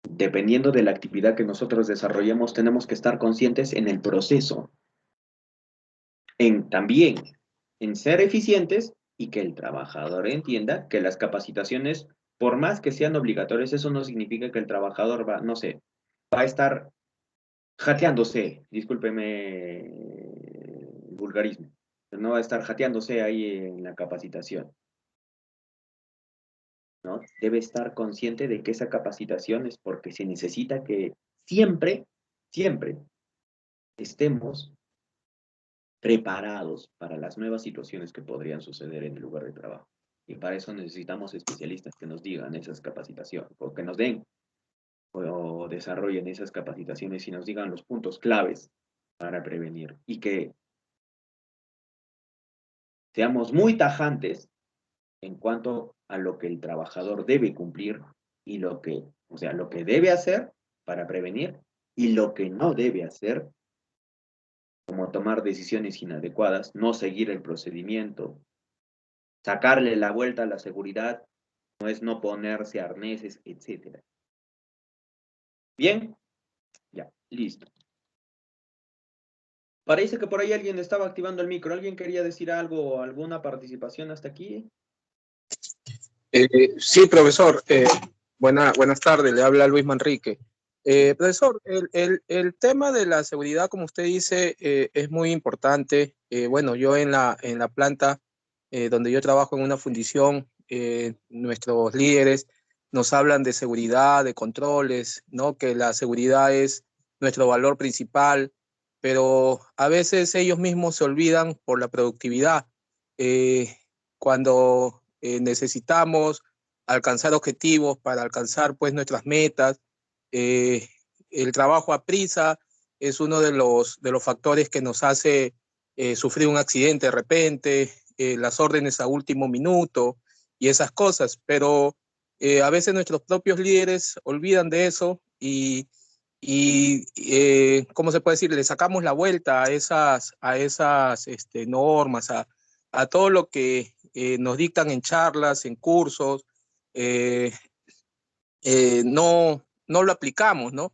Dependiendo de la actividad que nosotros desarrollemos, tenemos que estar conscientes en el proceso. También en ser eficientes y que el trabajador entienda que las capacitaciones, por más que sean obligatorias, eso no significa que el trabajador va, no sé, va a estar jateándose, discúlpeme el vulgarismo, pero no va a estar jateándose ahí en la capacitación, ¿no? Debe estar consciente de que esa capacitación es porque se necesita que siempre, siempre estemos preparados para las nuevas situaciones que podrían suceder en el lugar de trabajo. Y para eso necesitamos especialistas que nos digan esas capacitaciones, o que nos den o desarrollen esas capacitaciones y nos digan los puntos claves para prevenir. Y que seamos muy tajantes en cuanto a lo que el trabajador debe cumplir y lo que, o sea, lo que debe hacer para prevenir y lo que no debe hacer, como tomar decisiones inadecuadas, no seguir el procedimiento, sacarle la vuelta a la seguridad, no es no ponerse arneses, etc. Bien, ya, listo. Parece que por ahí alguien estaba activando el micro. ¿Alguien quería decir algo, alguna participación hasta aquí? Sí, profesor. Buenas tardes, le habla Luis Manrique. Profesor, el tema de la seguridad, como usted dice, es muy importante. Bueno, yo en la planta donde yo trabajo en una fundición, nuestros líderes nos hablan de seguridad, de controles, ¿no? Que la seguridad es nuestro valor principal, pero a veces ellos mismos se olvidan por la productividad. Cuando necesitamos alcanzar objetivos para alcanzar pues nuestras metas, el trabajo a prisa es uno de los factores que nos hace sufrir un accidente de repente, las órdenes a último minuto y esas cosas, pero a veces nuestros propios líderes olvidan de eso y ¿cómo se puede decir? Le sacamos la vuelta a esas normas, a todo lo que nos dictan en charlas, en cursos, no lo aplicamos, ¿no?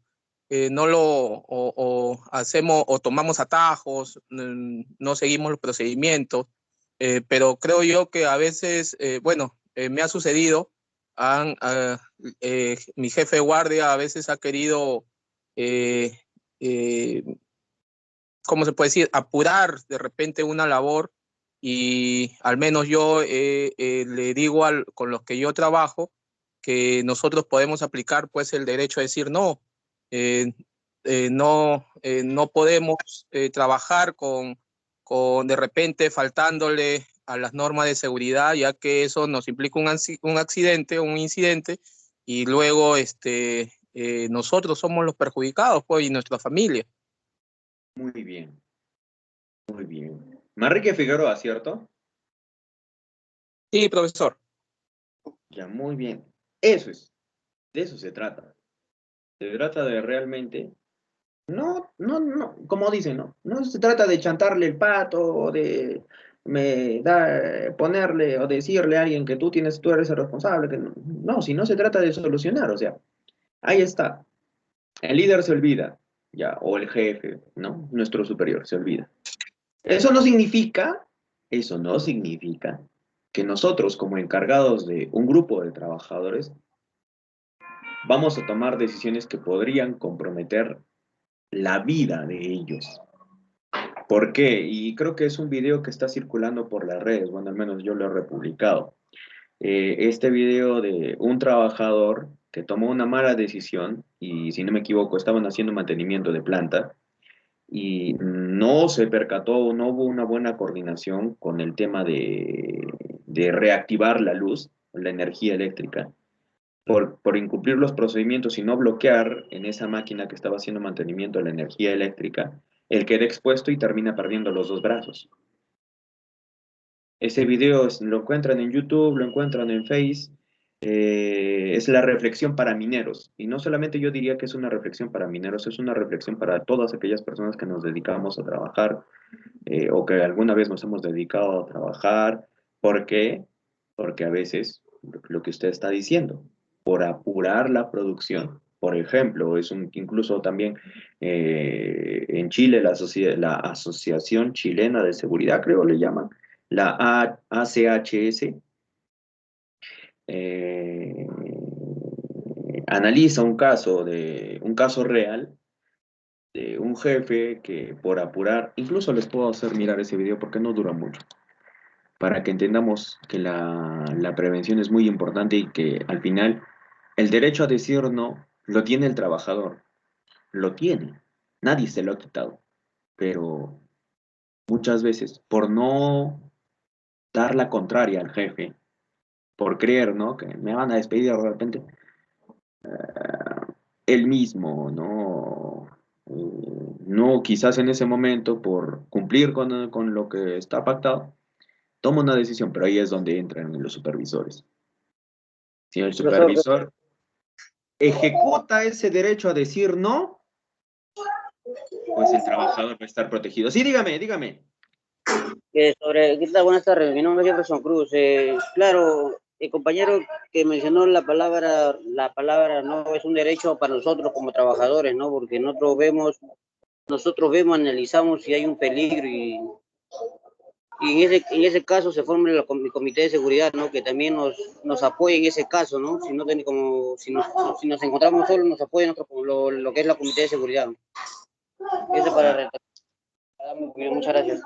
No lo hacemos o tomamos atajos, no seguimos los procedimientos, pero creo yo que a veces, bueno, me ha sucedido, mi jefe de guardia a veces ha querido, ¿cómo se puede decir? Apurar de repente una labor y al menos yo le digo con los que yo trabajo que nosotros podemos aplicar pues el derecho a decir no, no podemos trabajar con de repente faltándole a las normas de seguridad, ya que eso nos implica un accidente, un incidente, y luego nosotros somos los perjudicados pues, y nuestra familia. Muy bien, muy bien. Manrique Figueroa, ¿cierto? Sí, profesor. Ya, muy bien. Eso es, de eso se trata. Se trata de realmente, no, como dicen, no se trata de chantarle el pato o de ponerle o decirle a alguien que tú eres el responsable, que no, si no se trata de solucionar, o sea, ahí está. El líder se olvida, ya, o el jefe, ¿no? Nuestro superior se olvida. Eso no significa que nosotros como encargados de un grupo de trabajadores vamos a tomar decisiones que podrían comprometer la vida de ellos. ¿Por qué? Y creo que es un video que está circulando por las redes, bueno, al menos yo lo he republicado. Este video de un trabajador que tomó una mala decisión y, si no me equivoco, estaban haciendo mantenimiento de planta y no se percató, no hubo una buena coordinación con el tema de reactivar la luz, la energía eléctrica. por incumplir los procedimientos y no bloquear en esa máquina que estaba haciendo mantenimiento de la energía eléctrica, él queda expuesto y termina perdiendo los dos brazos. Ese video lo encuentran en YouTube, lo encuentran en Face. Es la reflexión para mineros. Y no solamente yo diría que es una reflexión para mineros, es una reflexión para todas aquellas personas que nos dedicamos a trabajar o que alguna vez nos hemos dedicado a trabajar. ¿Por qué? Porque a veces, lo que usted está diciendo, por apurar la producción. Por ejemplo, incluso también en Chile la Asociación Chilena de Seguridad, creo le llaman, la ACHS, analiza un caso real de un jefe que por apurar, incluso les puedo hacer mirar ese video porque no dura mucho, para que entendamos que la prevención es muy importante y que al final el derecho a decir no lo tiene el trabajador, lo tiene, nadie se lo ha quitado, pero muchas veces por no dar la contraria al jefe, por creer, ¿no? Que me van a despedir de repente, él mismo, ¿no? No, quizás en ese momento, por cumplir con lo que está pactado, toma una decisión, pero ahí es donde entran los supervisores. Si el supervisor ejecuta ese derecho a decir no, pues el trabajador va a estar protegido. Sí, dígame. ¿Qué tal? Buenas tardes, mi nombre es Jefferson Cruz. Claro, el compañero que mencionó la palabra no es un derecho para nosotros como trabajadores, ¿no? Porque nosotros vemos, analizamos si hay un peligro y en ese caso se forma el comité de seguridad, ¿no? Que también nos apoya en ese caso, ¿no? Si nos encontramos solos, nos apoya lo que es la comité de seguridad. Eso para dar mi opinión. Muchas gracias.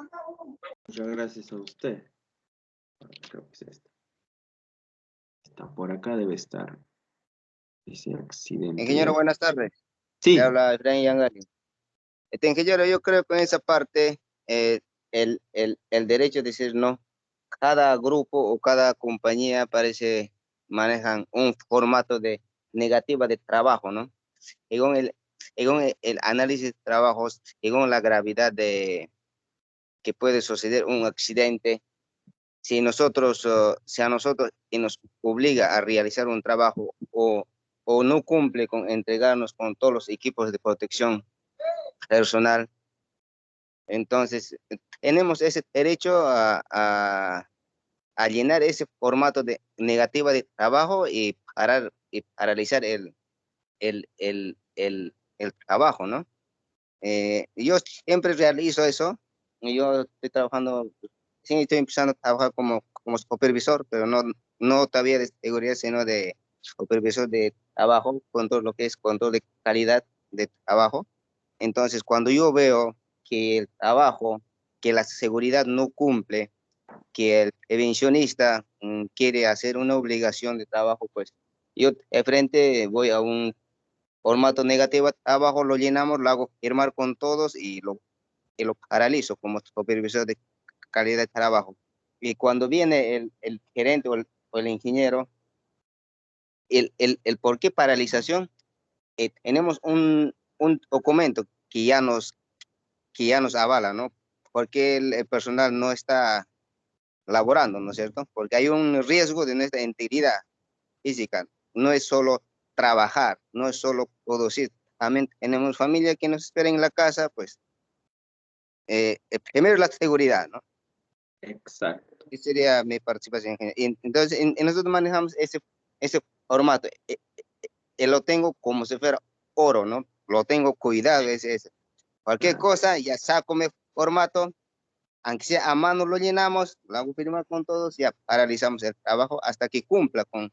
Muchas gracias a usted. Creo que es esta. Está por acá, debe estar. Dice accidente. Ingeniero, buenas tardes. Sí. Le habla Efraín Yangali. Ingeniero, yo creo que en esa parte el derecho a decir no, cada grupo o cada compañía parece manejan un formato de negativa de trabajo, ¿no? Según el análisis de trabajos, según la gravedad de que puede suceder un accidente, si a nosotros y nos obliga a realizar un trabajo o no cumple con entregarnos con todos los equipos de protección personal, entonces tenemos ese derecho a llenar ese formato de negativa de trabajo y paralizar el trabajo, ¿no? Yo siempre realizo eso. Yo estoy trabajando, sí, estoy empezando a trabajar como supervisor, pero no todavía de seguridad, sino de supervisor de trabajo, control, lo que es control de calidad de trabajo. Entonces, cuando yo veo que el trabajo, que la seguridad no cumple, que el prevencionista quiere hacer una obligación de trabajo, pues yo de frente voy a un formato negativo abajo, lo llenamos, lo hago firmar con todos y lo paralizo como supervisor de calidad de trabajo. Y cuando viene el gerente o el ingeniero, el por qué paralización, tenemos un documento que ya nos avala, ¿no? Porque el personal no está laborando, ¿no es cierto? Porque hay un riesgo de nuestra integridad física. No es solo trabajar, no es solo producir. También tenemos familia que nos espera en la casa, pues primero la seguridad, ¿no? Exacto. Esa sería mi participación. Entonces, nosotros manejamos ese formato. Lo tengo como si fuera oro, ¿no? Lo tengo cuidado, cualquier cosa, ya saco mi formato, aunque sea a mano lo llenamos, lo hago firmar con todos, ya paralizamos el trabajo hasta que cumpla con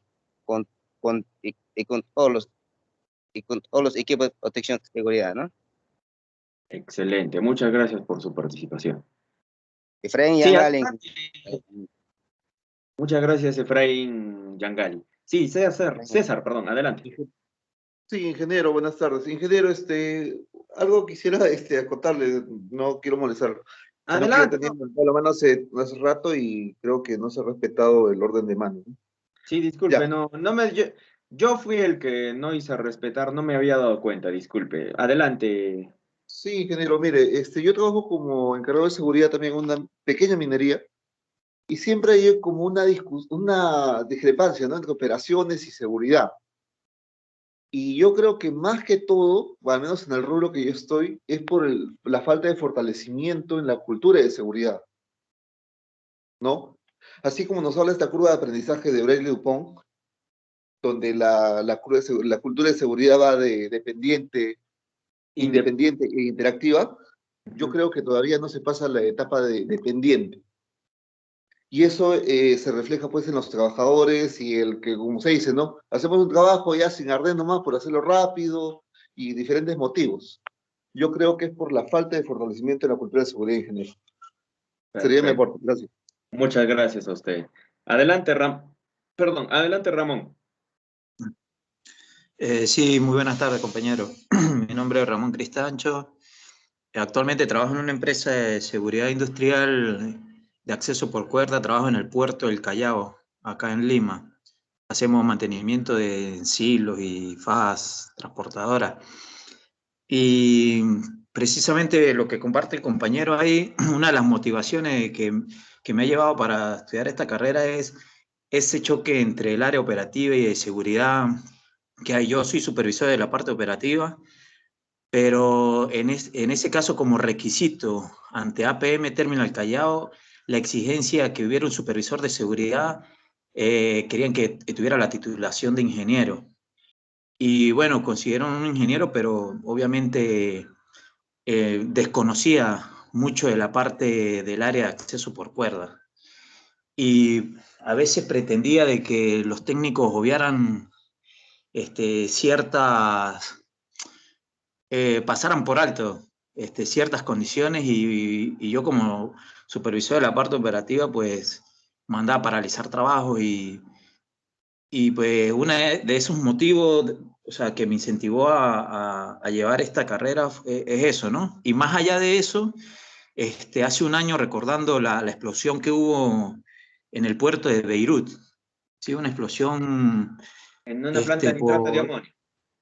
todos los equipos de protección de seguridad, ¿no? Excelente, muchas gracias por su participación. Efraín Sí, Yangali. muchas gracias, Efraín Yangali. Sí, César, perdón, adelante. Sí, ingeniero, buenas tardes. Ingeniero, algo quisiera acotarle, no quiero molestar. Adelante. No, tenía la mano hace rato y creo que no se ha respetado el orden de mano, ¿no? Sí, disculpe, Ya. no Yo fui el que no hice respetar, no me había dado cuenta, disculpe. Adelante. Sí, ingeniero, mire, yo trabajo como encargado de seguridad también en una pequeña minería y siempre hay como una discrepancia, ¿no? Entre operaciones y seguridad. Y yo creo que más que todo, o al menos en el rubro que yo estoy, es por la falta de fortalecimiento en la cultura de seguridad, ¿no? Así como nos habla esta curva de aprendizaje de Braille Dupont, donde la cultura de seguridad va de dependiente, independiente e interactiva, yo creo que todavía no se pasa la etapa de dependiente. Y eso se refleja pues en los trabajadores y el que, como se dice, ¿no? Hacemos un trabajo ya sin arder nomás por hacerlo rápido y diferentes motivos. Yo creo que es por la falta de fortalecimiento de la cultura de seguridad en general. Sería mi Perfecto. aporte. Gracias. Muchas gracias a usted. Adelante, Ramón. Sí, muy buenas tardes, compañero. Mi nombre es Ramón Cristancho. Actualmente trabajo en una empresa de seguridad industrial de acceso por cuerda. Trabajo en el puerto del Callao, acá en Lima. Hacemos mantenimiento de silos y fajas transportadoras. Y precisamente lo que comparte el compañero ahí, una de las motivaciones que me ha llevado para estudiar esta carrera es ese choque entre el área operativa y de seguridad que hay. Yo soy supervisor de la parte operativa, pero en ese caso como requisito ante APM Terminal Callao, la exigencia que hubiera un supervisor de seguridad, querían que tuviera la titulación de ingeniero. Y bueno, consiguieron un ingeniero, pero obviamente desconocía mucho de la parte del área de acceso por cuerda. Y a veces pretendía de que los técnicos obviaran ciertas, pasaran por alto ciertas condiciones y yo como supervisor de la parte operativa pues mandaba paralizar trabajos y pues uno de esos motivos, o sea, que me incentivó a llevar esta carrera es eso, ¿no? Y más allá de eso, hace un año recordando la explosión que hubo en el puerto de Beirut, ¿sí? Una explosión En una planta de nitrato de por... amonio.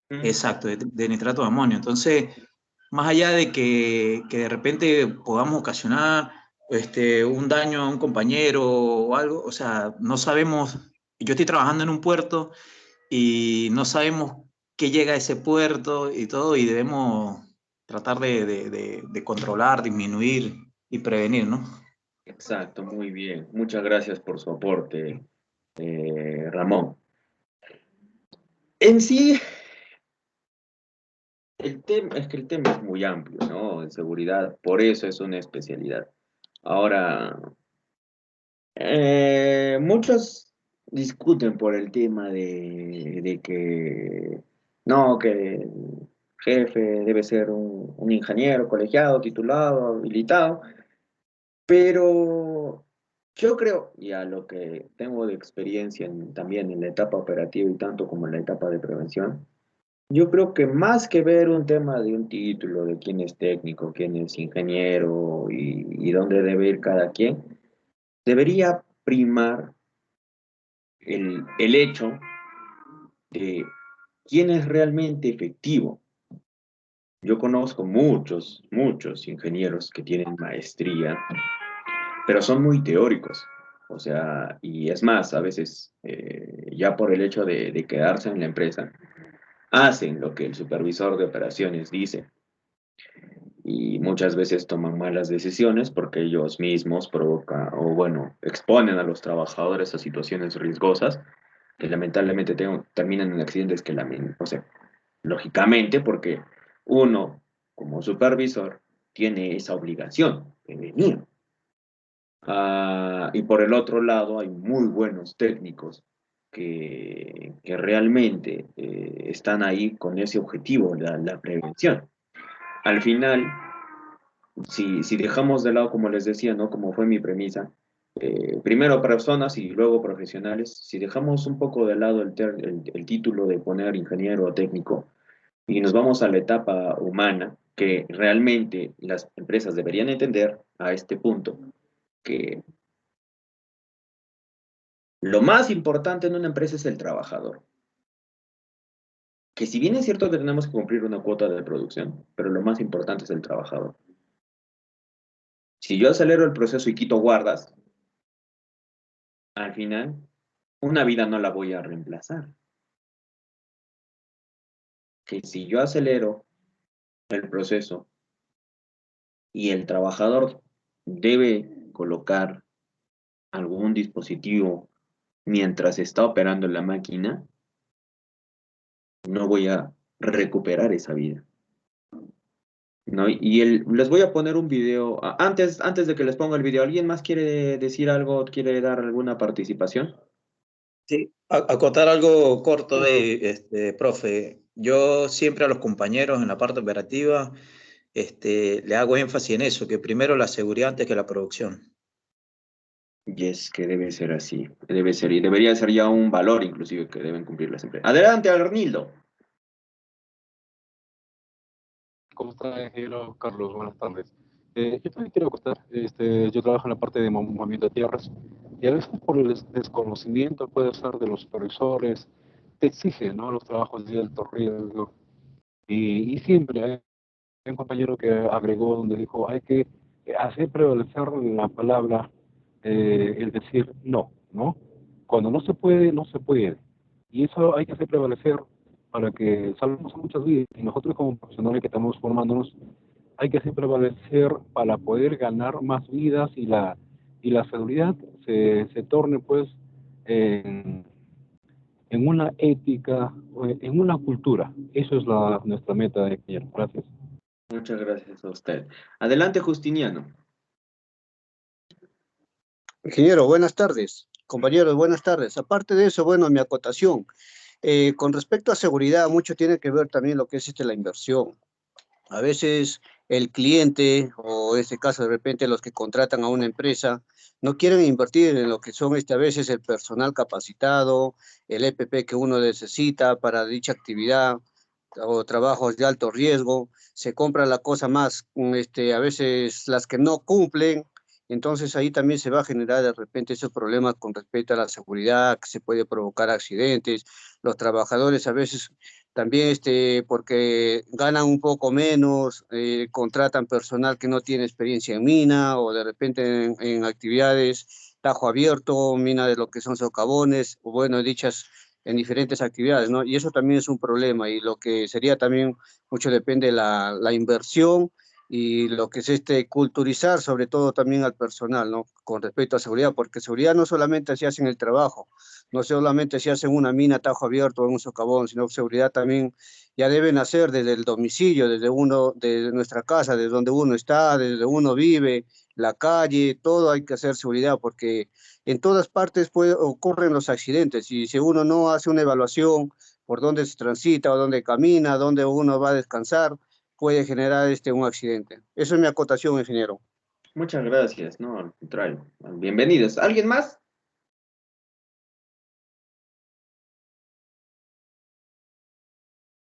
Exacto, de nitrato de amonio. Entonces, más allá de que de repente podamos ocasionar un daño a un compañero o algo, o sea, no sabemos, yo estoy trabajando en un puerto y no sabemos qué llega a ese puerto y todo, y debemos tratar de controlar, disminuir y prevenir, ¿no? Exacto, muy bien. Muchas gracias por su aporte, Ramón. En sí, el tema es muy amplio, ¿no? En seguridad, por eso es una especialidad. Ahora, muchos discuten por el tema de que no, que el jefe debe ser un ingeniero colegiado, titulado, habilitado, pero yo creo, y a lo que tengo de experiencia también en la etapa operativa y tanto como en la etapa de prevención, yo creo que más que ver un tema de un título, de quién es técnico, quién es ingeniero y dónde debe ir cada quien, debería primar el hecho de quién es realmente efectivo. Yo conozco muchos ingenieros que tienen maestría, pero son muy teóricos. O sea, y es más, a veces ya por el hecho de quedarse en la empresa, hacen lo que el supervisor de operaciones dice y muchas veces toman malas decisiones porque ellos mismos provocan o bueno, exponen a los trabajadores a situaciones riesgosas que lamentablemente terminan en accidentes que o sea, lógicamente porque uno como supervisor tiene esa obligación de venir. Y por el otro lado hay muy buenos técnicos que realmente están ahí con ese objetivo, la prevención. Al final, si dejamos de lado, como les decía, ¿no? Como fue mi premisa, primero personas y luego profesionales, si dejamos un poco de lado el título de poner ingeniero o técnico y nos vamos a la etapa humana, que realmente las empresas deberían entender a este punto, que lo más importante en una empresa es el trabajador. que si bien es cierto que tenemos que cumplir una cuota de producción, pero lo más importante es el trabajador. Si yo acelero el proceso y quito guardas, al final, una vida no la voy a reemplazar. Que si yo acelero el proceso y el trabajador debe colocar algún dispositivo mientras está operando la máquina, no voy a recuperar esa vida. ¿No? Les voy a poner un video. Antes de que les ponga el video, ¿alguien más quiere decir algo? ¿Quiere dar alguna participación? Sí, acotar algo corto de, profe. Yo siempre a los compañeros en la parte operativa le hago énfasis en eso, que primero la seguridad antes que la producción. Y es que debe ser así. Debe ser, y debería ser ya un valor inclusive que deben cumplir las empresas. Adelante, Arnildo. ¿Cómo está, ingeniero Carlos? Buenas tardes. Yo también quiero contar, yo trabajo en la parte de movimiento de tierras y a veces por el desconocimiento puede ser de los supervisores, te exigen, ¿no?, los trabajos de alto riesgo y siempre hay un compañero que agregó donde dijo hay que hacer prevalecer la palabra, el decir no, ¿no? Cuando no se puede, no se puede. Y eso hay que hacer prevalecer para que salvemos muchas vidas. Y nosotros como profesionales que estamos formándonos, hay que hacer prevalecer para poder ganar más vidas y la seguridad se torne pues en, en una ética, en una cultura. Eso es nuestra meta de ingeniero. Gracias. Muchas gracias a usted. Adelante, Justiniano. Ingeniero, buenas tardes. Compañeros, buenas tardes. Aparte de eso, bueno, mi acotación. Con respecto a seguridad, mucho tiene que ver también lo que es la inversión. A veces el cliente, o en este caso de repente los que contratan a una empresa, no quieren invertir en lo que son a veces el personal capacitado, el EPP que uno necesita para dicha actividad o trabajos de alto riesgo, se compra la cosa más, a veces las que no cumplen, entonces ahí también se va a generar de repente esos problemas con respecto a la seguridad, que se puede provocar accidentes, los trabajadores a veces también porque ganan un poco menos, contratan personal que no tiene experiencia en mina o de repente en actividades tajo abierto, mina de lo que son socavones, o bueno, dichas en diferentes actividades, ¿no? Y eso también es un problema y lo que sería también mucho depende de la inversión y lo que es culturizar sobre todo también al personal, ¿no? Con respecto a seguridad, porque seguridad no solamente se hace en el trabajo, no solamente se hace en una mina a tajo abierto o en un socavón, sino seguridad también ya deben hacer desde el domicilio, desde nuestra casa, desde donde uno está, desde donde uno vive, la calle, todo hay que hacer seguridad porque en todas partes ocurren los accidentes y si uno no hace una evaluación por dónde se transita o dónde camina, dónde uno va a descansar, puede generar un accidente. Eso es mi acotación, ingeniero. Muchas gracias, no, al contrario. Bienvenidos. ¿Alguien más?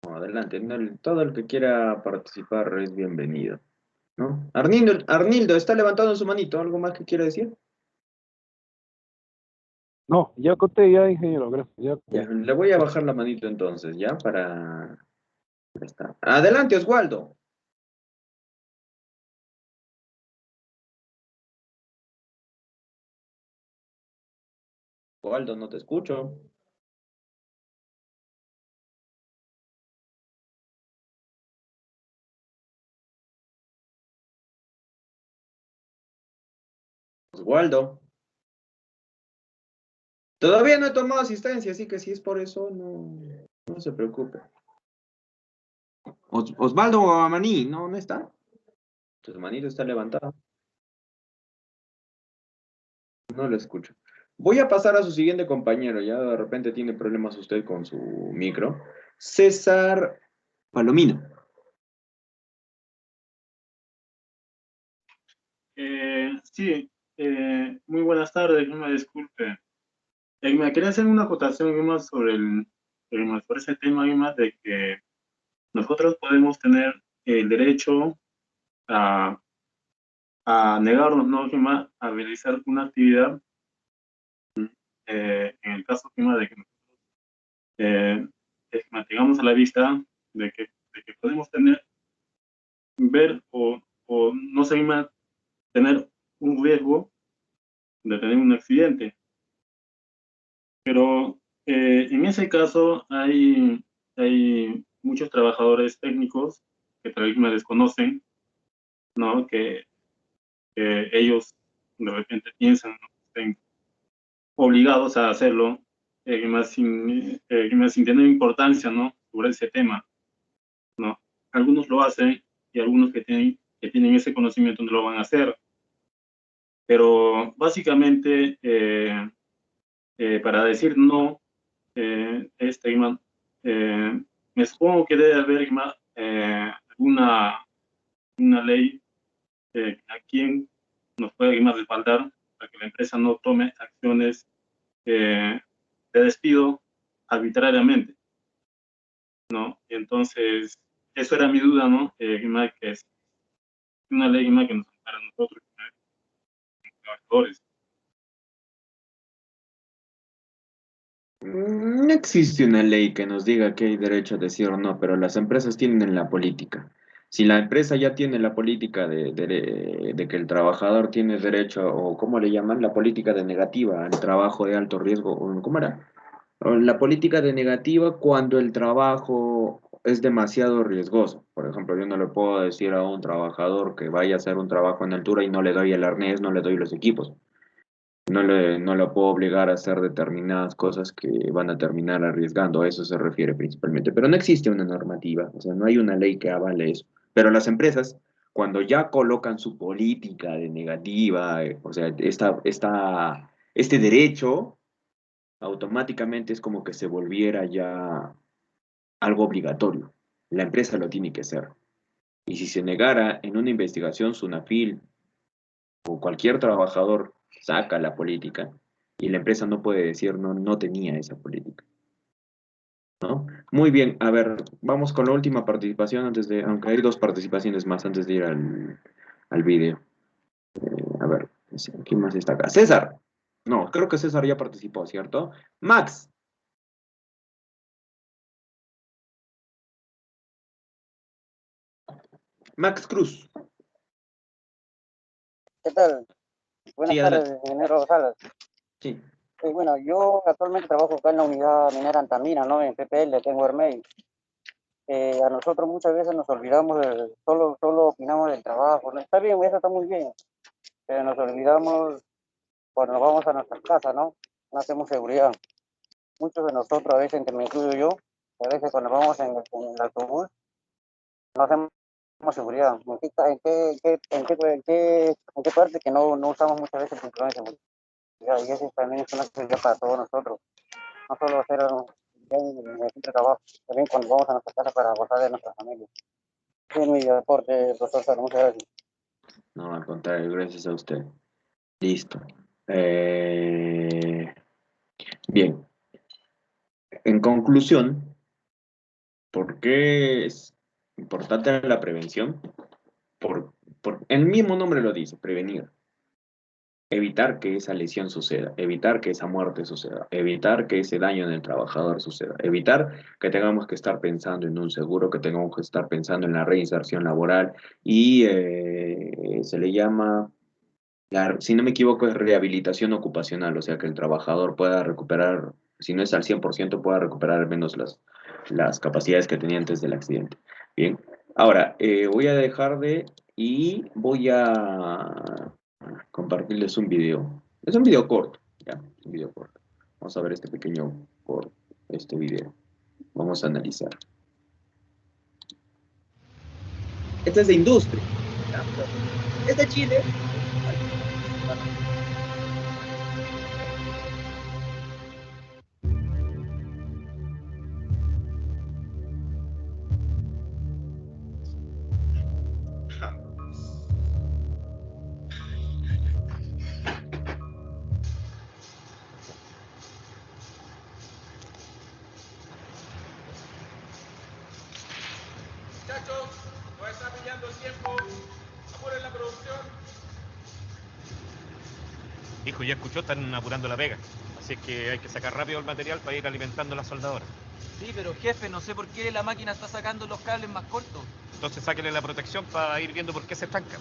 No, adelante, no, todo el que quiera participar es bienvenido, ¿no? Arnildo, está levantando su manito, ¿algo más que quiera decir? No, ya conté, ya, ingeniero, gracias. Ya, Ya, le voy a bajar la manito entonces, ¿ya? Ya está. Adelante, Oswaldo. Oswaldo, no te escucho. Oswaldo. Todavía no he tomado asistencia, así que si es por eso, no se preocupe. Osvaldo Amaní, no está. Su manito está levantado. No lo escucho. Voy a pasar a su siguiente compañero, ya de repente tiene problemas usted con su micro. César Palomino. Sí, muy buenas tardes, no me disculpe. Me quería hacer una acotación más sobre ese tema más de que nosotros podemos tener el derecho a, a negarnos, ¿no?, más a realizar una actividad en el caso más de que mantengamos a la vista de que podemos ver o no sé más, tener un riesgo de tener un accidente. Pero en ese caso hay muchos trabajadores técnicos que tal vez me desconocen, ¿no? Que ellos de repente piensan, ¿no?, que estén obligados a hacerlo, más sin tener importancia, ¿no?, sobre ese tema, ¿no? Algunos lo hacen y algunos que tienen ese conocimiento no lo van a hacer. Pero básicamente, para decir no, me supongo que debe haber una ley a quien nos puede respaldar para que la empresa no tome acciones de despido arbitrariamente, ¿no? Y entonces, eso era mi duda, ¿no? Que es una ley que nos ampara a nosotros, como trabajadores. No existe una ley que nos diga que hay derecho a decir no, pero las empresas tienen la política. Si la empresa ya tiene la política de que el trabajador tiene derecho, o ¿cómo le llaman? La política de negativa al trabajo de alto riesgo, o ¿cómo era? O la política de negativa cuando el trabajo es demasiado riesgoso. Por ejemplo, yo no le puedo decir a un trabajador que vaya a hacer un trabajo en altura y no le doy el arnés, no le doy los equipos. No lo puedo obligar a hacer determinadas cosas que van a terminar arriesgando, a eso se refiere principalmente. Pero no existe una normativa, o sea, no hay una ley que avale eso. Pero las empresas, cuando ya colocan su política de negativa, o sea, este derecho, automáticamente es como que se volviera ya algo obligatorio. La empresa lo tiene que hacer. Y si se negara en una investigación, SUNAFIL o cualquier trabajador saca la política y la empresa no puede decir no tenía esa política, ¿no? Muy bien, a ver, vamos con la última participación aunque hay dos participaciones más antes de ir al video. A ver, ¿quién más está acá? César. No, creo que César ya participó, ¿cierto? Max. Max Cruz. ¿Qué tal? Buenas Sí, tardes, adelante. ingeniero Salas. Sí. Bueno, yo actualmente trabajo acá en la unidad minera Antamina, ¿no? En PPL, tengo Hermey. A nosotros muchas veces nos olvidamos, solo opinamos del trabajo, ¿no? Está bien, eso está muy bien, pero nos olvidamos cuando nos vamos a nuestras casas, ¿no? No hacemos seguridad. Muchos de nosotros, a veces, entre me incluyo yo, a veces cuando vamos en el autobús, no hacemos seguridad. ¿En qué parte que no usamos muchas veces el cinturón de seguridad? Y eso también es una seguridad para todos nosotros. No solo hacer en el centro de trabajo, también cuando vamos a nuestra casa para gozar de nuestra familia. Es mi aporte, profesor Sara, muchas gracias. No, al contrario, gracias a usted. Listo. Bien. En conclusión, ¿por qué es importante la prevención? El mismo nombre lo dice, prevenir. Evitar que esa lesión suceda, evitar que esa muerte suceda, evitar que ese daño en el trabajador suceda, evitar que tengamos que estar pensando en un seguro, que tengamos que estar pensando en la reinserción laboral y se le llama, si no me equivoco, es rehabilitación ocupacional, o sea, que el trabajador pueda recuperar, si no es al 100%, pueda recuperar al menos las capacidades que tenía antes del accidente. Bien, ahora voy a dejar y voy a compartirles un video. Es un video corto, ya, un video corto. Vamos a ver este pequeño corto, este video. Vamos a analizar. Este es de industria. ¿Ya? Es de Chile. Muchachos, nos está pillando el tiempo. Apuren la producción. Hijo, ya escuchó, están apurando la pega. si es que hay que sacar rápido el material para ir alimentando la soldadora. Sí, pero jefe, no sé por qué la máquina está sacando los cables más cortos. Entonces sáquenle la protección para ir viendo por qué se estanca.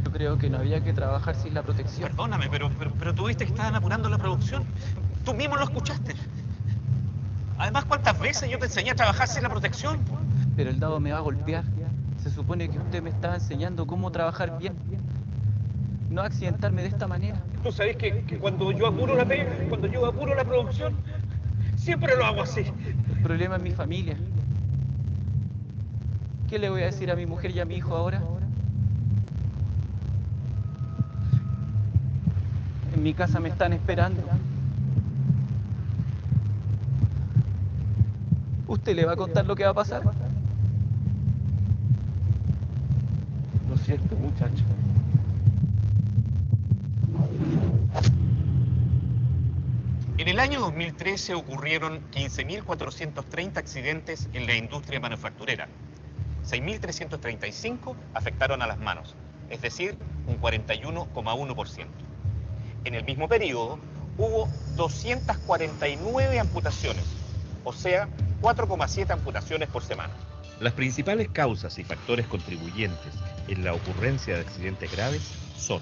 Yo creo que no había que trabajar sin la protección. Perdóname, pero tú viste que estaban apurando la producción. Tú mismo lo escuchaste. Además, ¿cuántas veces yo te enseñé a trabajar sin la protección? Pero el dado me va a golpear. Se supone que usted me estaba enseñando cómo trabajar bien. No accidentarme de esta manera. Tú sabes que cuando yo apuro la pega, cuando yo apuro la producción, siempre lo hago así. El problema es mi familia. ¿Qué le voy a decir a mi mujer y a mi hijo ahora? En mi casa me están esperando. ¿Usted le va a contar lo que va a pasar? Lo siento, muchacho. En el año 2013 ocurrieron 15.430 accidentes en la industria manufacturera. 6.335 afectaron a las manos, es decir, un 41,1%. En el mismo periodo hubo 249 amputaciones, o sea, 4,7 amputaciones por semana. Las principales causas y factores contribuyentes en la ocurrencia de accidentes graves son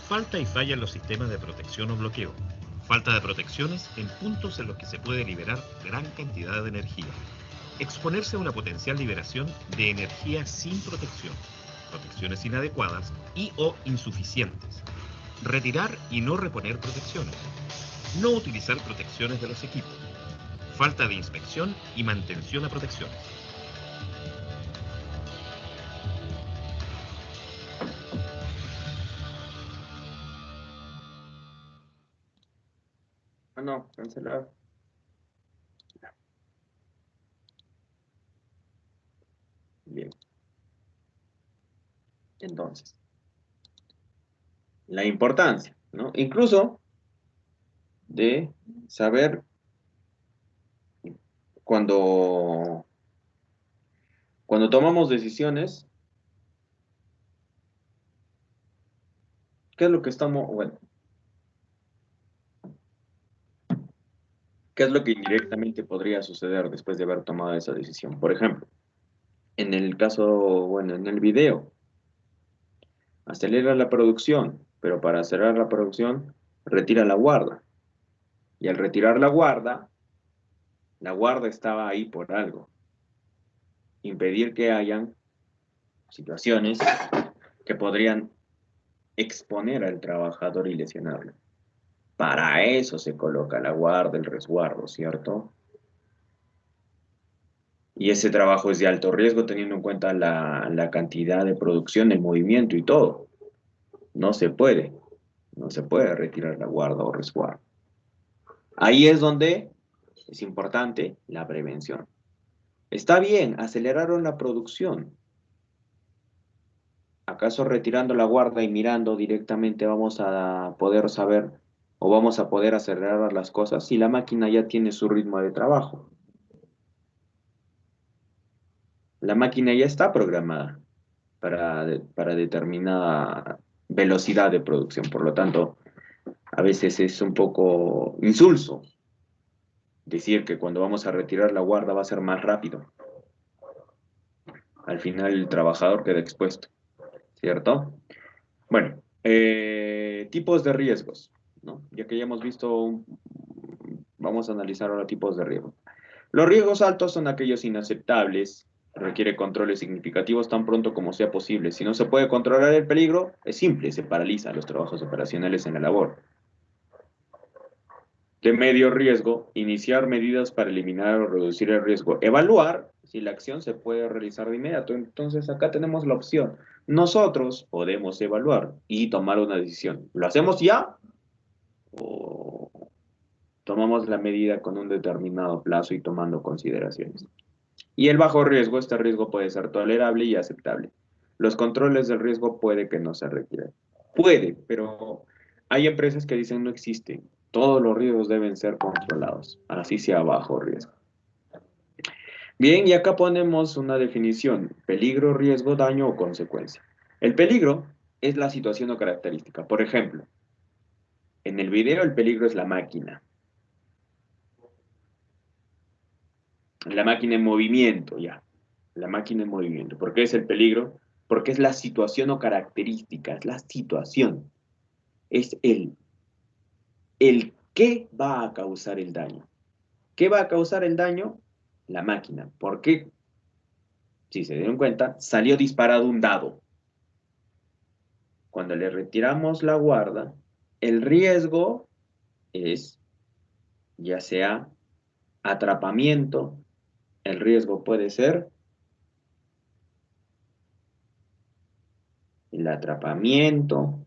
falta y falla en los sistemas de protección o bloqueo, falta de protecciones en puntos en los que se puede liberar gran cantidad de energía, exponerse a una potencial liberación de energía sin protección, protecciones inadecuadas y o insuficientes, retirar y no reponer protecciones, no utilizar protecciones de los equipos, falta de inspección y mantención a protecciones. Ah, no, cancelado. Bien. Entonces, la importancia, ¿no? Incluso de saber cuando tomamos decisiones, ¿qué es lo que estamos, bueno, qué es lo que indirectamente podría suceder después de haber tomado esa decisión? Por ejemplo, en el caso, bueno, en el video, acelera la producción, pero para acelerar la producción, retira la guarda. Y al retirar la guarda estaba ahí por algo. Impedir que hayan situaciones que podrían exponer al trabajador y lesionarlo. Para eso se coloca la guarda, el resguardo, ¿cierto? Y ese trabajo es de alto riesgo teniendo en cuenta la cantidad de producción, el movimiento y todo. No se puede retirar la guarda o resguardo. Ahí es donde es importante la prevención. Está bien, aceleraron la producción. ¿Acaso retirando la guarda y mirando directamente vamos a poder saber o vamos a poder acelerar las cosas si la máquina ya tiene su ritmo de trabajo? La máquina ya está programada para determinada velocidad de producción. Por lo tanto, a veces es un poco insulso decir que cuando vamos a retirar la guarda va a ser más rápido. Al final el trabajador queda expuesto, ¿cierto? Bueno, tipos de riesgos, ¿no? Ya que ya hemos visto, vamos a analizar ahora tipos de riesgo. Los riesgos altos son aquellos inaceptables, requiere controles significativos tan pronto como sea posible. Si no se puede controlar el peligro, es simple, se paralizan los trabajos operacionales en la labor. De medio riesgo, iniciar medidas para eliminar o reducir el riesgo. Evaluar si la acción se puede realizar de inmediato. Entonces acá tenemos la opción nosotros podemos evaluar y tomar una decisión. ¿Lo hacemos ya? ¿O tomamos la medida con un determinado plazo y tomando consideraciones? Y el bajo riesgo, este riesgo puede ser tolerable y aceptable. Los controles del riesgo puede que no se requieran. Puede, pero hay empresas que dicen no existen. Todos los riesgos deben ser controlados, así sea bajo riesgo. Bien, y acá ponemos una definición: peligro, riesgo, daño o consecuencia. El peligro es la situación o característica. Por ejemplo, en el video el peligro es la máquina. La máquina en movimiento, ya. La máquina en movimiento. ¿Por qué es el peligro? Porque es la situación o característica, es la situación. Es el qué va a causar el daño. ¿Qué va a causar el daño? La máquina. ¿Por qué? Si se dieron cuenta, salió disparado un dado. Cuando le retiramos la guarda, el riesgo es ya sea atrapamiento, el riesgo puede ser el atrapamiento,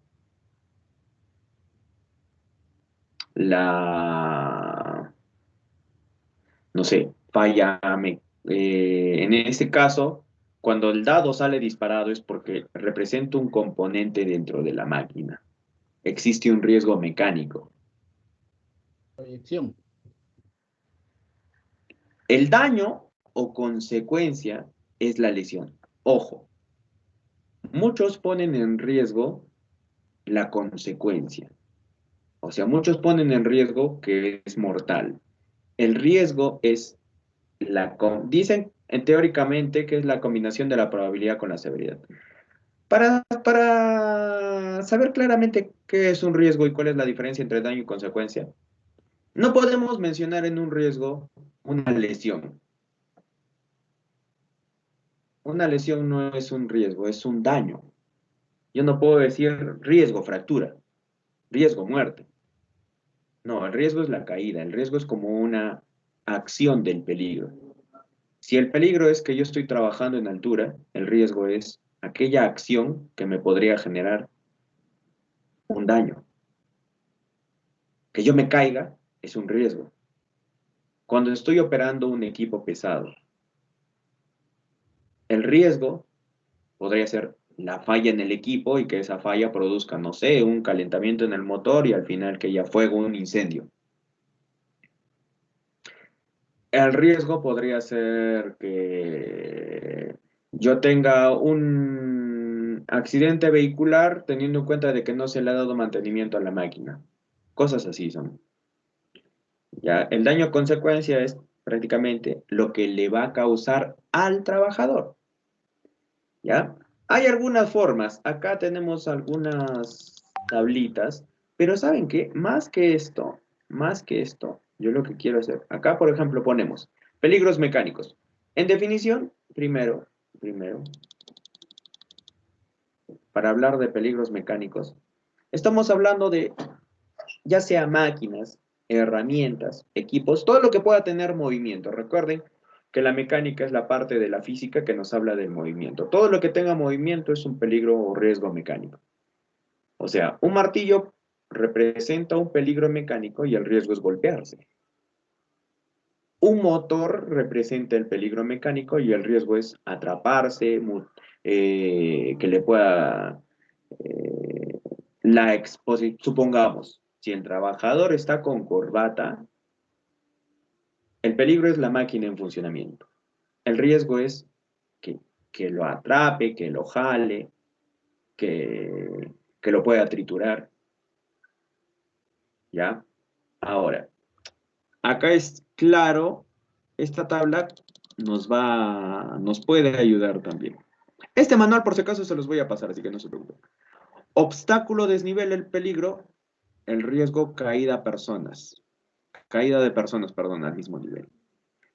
no sé, falla. En este caso, cuando el dado sale disparado es porque representa un componente dentro de la máquina. Existe un riesgo mecánico. Proyección. El daño o consecuencia es la lesión. Ojo, muchos ponen en riesgo la consecuencia. O sea, muchos ponen en riesgo que es mortal. El riesgo es dicen teóricamente que es la combinación de la probabilidad con la severidad. Para saber claramente qué es un riesgo y cuál es la diferencia entre daño y consecuencia, no podemos mencionar en un riesgo una lesión. Una lesión no es un riesgo, es un daño. Yo no puedo decir riesgo, fractura, riesgo, muerte. No, el riesgo es la caída, el riesgo es como una acción del peligro. Si el peligro es que yo estoy trabajando en altura, el riesgo es aquella acción que me podría generar un daño. Que yo me caiga es un riesgo. Cuando estoy operando un equipo pesado, el riesgo podría ser la falla en el equipo y que esa falla produzca, no sé, un calentamiento en el motor y al final que haya fuego, un incendio. El riesgo podría ser que yo tenga un accidente vehicular teniendo en cuenta de que no se le ha dado mantenimiento a la máquina. Cosas así son. Ya, el daño consecuencia es prácticamente lo que le va a causar al trabajador. ¿Ya? Hay algunas formas. Acá tenemos algunas tablitas, pero ¿saben qué? Más que esto, yo lo que quiero hacer, acá por ejemplo ponemos peligros mecánicos. En definición, primero, para hablar de peligros mecánicos, estamos hablando de ya sea máquinas, herramientas, equipos, todo lo que pueda tener movimiento. Recuerden que la mecánica es la parte de la física que nos habla del movimiento. Todo lo que tenga movimiento es un peligro o riesgo mecánico. O sea, un martillo representa un peligro mecánico y el riesgo es golpearse. Un motor representa el peligro mecánico y el riesgo es atraparse, que le pueda la exposición. Supongamos, si el trabajador está con corbata, el peligro es la máquina en funcionamiento. El riesgo es que lo atrape, que lo jale, que lo pueda triturar. ¿Ya? Ahora, acá es claro, esta tabla nos puede ayudar también. Este manual, por si acaso, se los voy a pasar, así que no se preocupen. Obstáculo, desnivel, el peligro, el riesgo, caída de personas, perdón, al mismo nivel.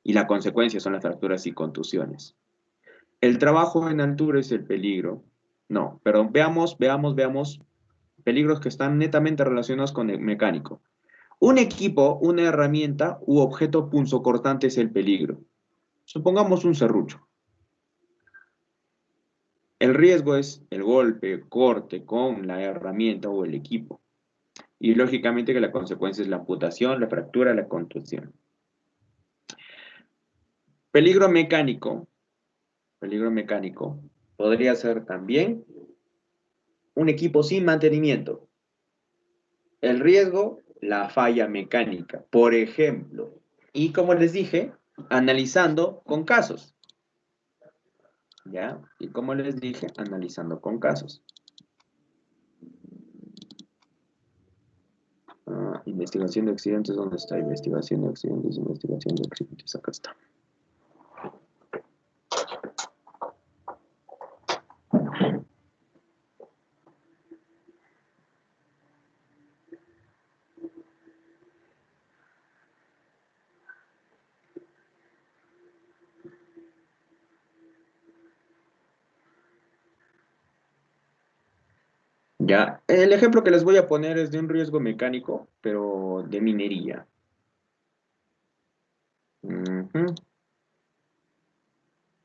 Y la consecuencia son las fracturas y contusiones. El trabajo en altura es el peligro. No, pero veamos peligros que están netamente relacionados con el mecánico. Un equipo, una herramienta u objeto punzocortante es el peligro. Supongamos un serrucho. El riesgo es el golpe, corte con la herramienta o el equipo. Y lógicamente que la consecuencia es la amputación, la fractura, la contusión. Peligro mecánico podría ser también un equipo sin mantenimiento. El riesgo, la falla mecánica, por ejemplo. Y como les dije, analizando con casos. ¿Ya? Y como les dije, analizando con casos. Investigación de accidentes, ¿dónde está? Investigación de accidentes, acá está. Ya, el ejemplo que les voy a poner es de un riesgo mecánico, pero de minería.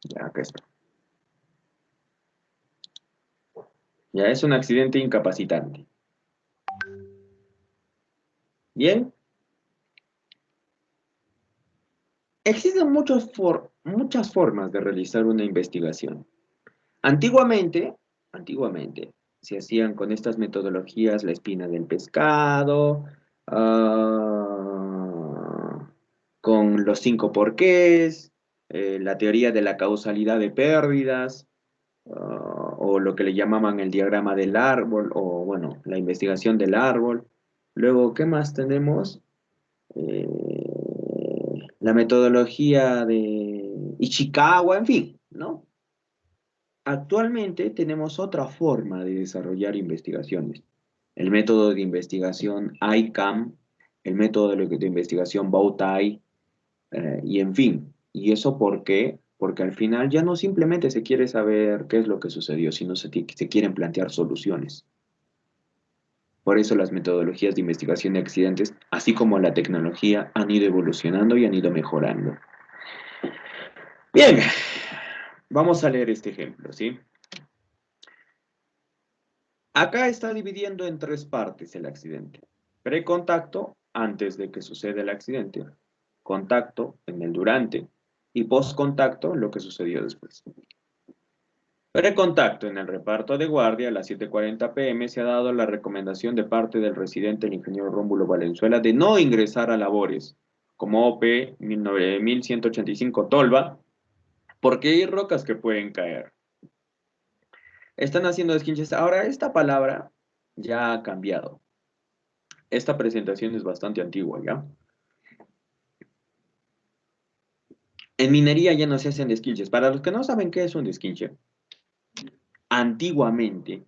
Ya, acá está. Ya, es un accidente incapacitante. Bien. Existen muchas formas de realizar una investigación. Antiguamente, se hacían con estas metodologías la espina del pescado, con los 5 porqués, la teoría de la causalidad de pérdidas, o lo que le llamaban el diagrama del árbol, o bueno, la investigación del árbol. Luego, ¿qué más tenemos? La metodología de Ichikawa, en fin, ¿no? Actualmente tenemos otra forma de desarrollar investigaciones. El método de investigación ICAM, el método de investigación Bowtie, y en fin. ¿Y eso por qué? Porque al final ya no simplemente se quiere saber qué es lo que sucedió, sino se quieren plantear soluciones. Por eso las metodologías de investigación de accidentes, así como la tecnología, han ido evolucionando y han ido mejorando. Bien, vamos a leer este ejemplo, ¿sí? Acá está dividiendo en 3 partes el accidente. Precontacto, antes de que suceda el accidente. Contacto, en el durante. Y postcontacto, lo que sucedió después. Precontacto, en el reparto de guardia a las 7:40 p.m. se ha dado la recomendación de parte del residente, el ingeniero Rómulo Valenzuela, de no ingresar a labores, como OP 1185 Tolva, porque hay rocas que pueden caer. Están haciendo esquinches. Ahora, esta palabra ya ha cambiado. Esta presentación es bastante antigua, ¿ya? En minería ya no se hacen desquinches. Para los que no saben qué es un desquinche, antiguamente,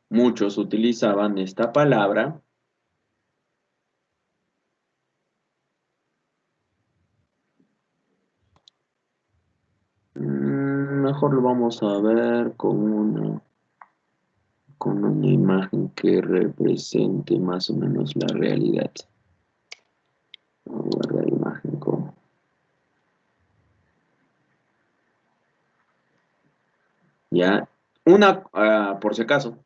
muchos utilizaban esta palabra mejor lo vamos a ver con una imagen que represente más o menos la realidad. Vamos a guardar la imagen con... Ya, por si acaso,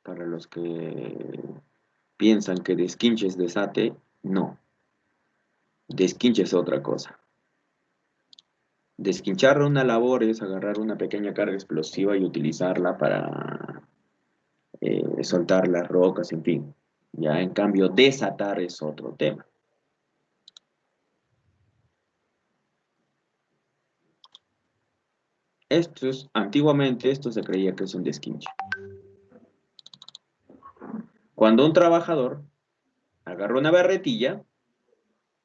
para los que piensan que desquinche es desate, no. Desquinche es otra cosa. Desquinchar una labor es agarrar una pequeña carga explosiva y utilizarla para soltar las rocas, en fin. Ya, en cambio, desatar es otro tema. Antiguamente esto se creía que es un desquinche. Cuando un trabajador agarra una barretilla,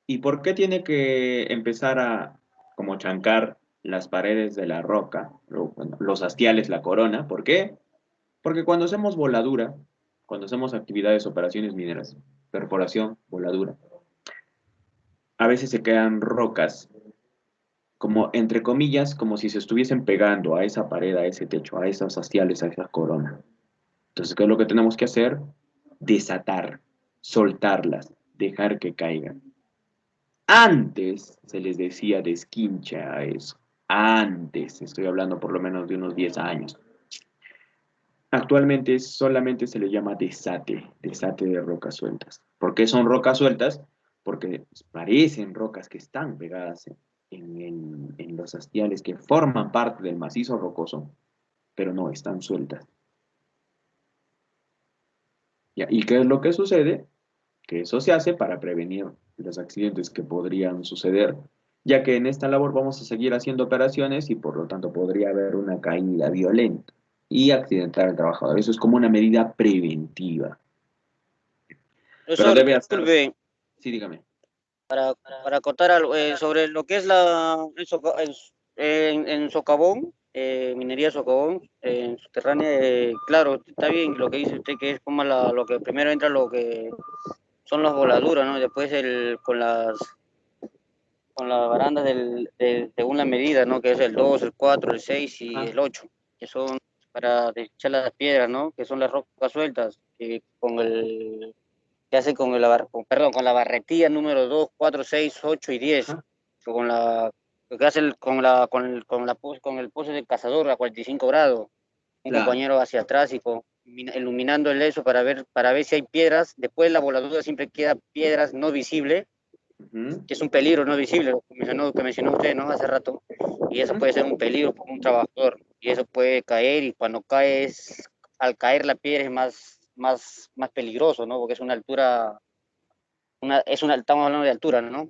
¿y por qué tiene que empezar a como chancar las paredes de la roca, los hastiales, la corona? ¿Por qué? Porque cuando hacemos voladura, cuando hacemos actividades, operaciones mineras, perforación, voladura, a veces se quedan rocas, como entre comillas, como si se estuviesen pegando a esa pared, a ese techo, a esos hastiales, a esa corona. Entonces, ¿qué es lo que tenemos que hacer? desatar, soltarlas, dejar que caigan. Antes se les decía desquincha a eso. Antes, estoy hablando por lo menos de unos 10 años. Actualmente solamente se le llama desate, desate de rocas sueltas. ¿Por qué son rocas sueltas? Porque parecen rocas que están pegadas en los hastiales que forman parte del macizo rocoso, pero no, están sueltas. ¿Ya? ¿Y qué es lo que sucede? Que eso se hace para prevenir los accidentes que podrían suceder, ya que en esta labor vamos a seguir haciendo operaciones y por lo tanto podría haber una caída violenta y accidentar al trabajador. Eso es como una medida preventiva. Pero Profesor, debe hacer... disculpe, Sí, dígame. para acotar algo, sobre lo que es en Socavón, minería Socavón, en subterránea, claro, está bien lo que dice usted, que es como lo que primero entra lo que son las voladuras, ¿no? Después con las barandas según la medida, ¿no? Que es el 2, el 4, el 6 y el 8, que son para echar las piedras, ¿no? Que son las rocas sueltas, que que hace con con la barretilla número 2, 4, 6, 8 y 10, con lo que hace con el pozo del cazador a 45 grados, un Claro. compañero hacia atrás y iluminando el eso para ver si hay piedras. Después la voladura siempre queda piedras no visibles, que es un peligro no visible, lo que mencionó usted, ¿no? Hace rato, y eso puede ser un peligro para un trabajador, y eso puede caer, y cuando cae al caer la piedra es más peligroso, ¿no? Porque es una altura, estamos hablando de altura, ¿no?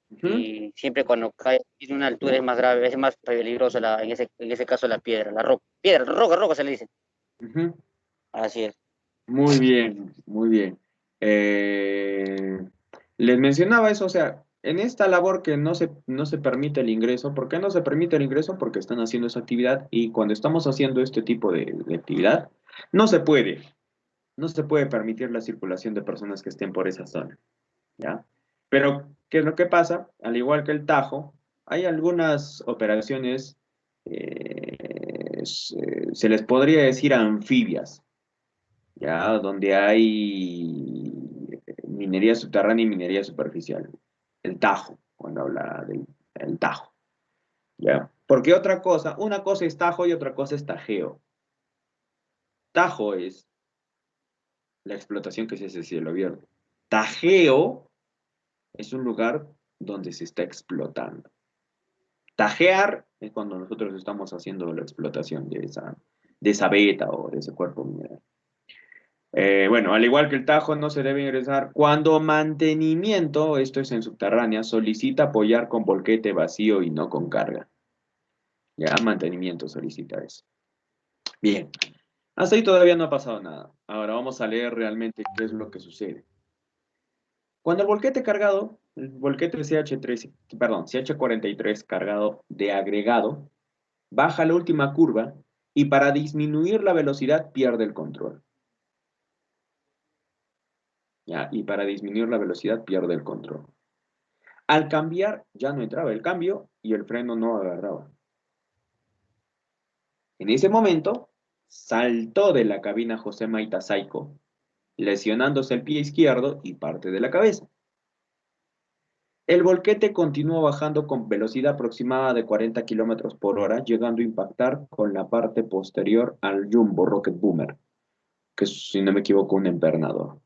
Y siempre cuando cae en una altura es más grave, es más peligroso en ese caso la piedra, roca se le dice. Así es. Muy bien, muy bien. Les mencionaba eso, o sea, en esta labor que no se permite el ingreso, ¿por qué no se permite el ingreso? Porque están haciendo esa actividad y cuando estamos haciendo este tipo de actividad, no se puede permitir la circulación de personas que estén por esa zona, ¿ya? Pero, ¿qué es lo que pasa? Al igual que el Tajo, hay algunas operaciones, se les podría decir anfibias, ¿ya? Donde hay minería subterránea y minería superficial. El Tajo, cuando habla del Tajo, ¿ya? Porque una cosa es Tajo y otra cosa es tajeo. Tajo es la explotación que se hace a cielo abierto. Tajeo es un lugar donde se está explotando. Tajear es cuando nosotros estamos haciendo la explotación de esa beta o de ese cuerpo mineral. Bueno, al igual que el Tajo, no se debe ingresar cuando mantenimiento, esto es en subterránea, solicita apoyar con volquete vacío y no con carga. Ya, mantenimiento solicita eso. Bien, hasta ahí todavía no ha pasado nada. Ahora vamos a leer realmente qué es lo que sucede. Cuando el volquete cargado, el volquete CH43 cargado de agregado, baja la última curva y para disminuir la velocidad pierde el control. ¿Ya? Y para disminuir la velocidad pierde el control. Al cambiar ya no entraba el cambio y el freno no agarraba. En ese momento saltó de la cabina José Maita Saico, lesionándose el pie izquierdo y parte de la cabeza. El volquete continuó bajando con velocidad aproximada de 40 km por hora, llegando a impactar con la parte posterior al Jumbo Rocket Boomer, que es, si no me equivoco, un empernador,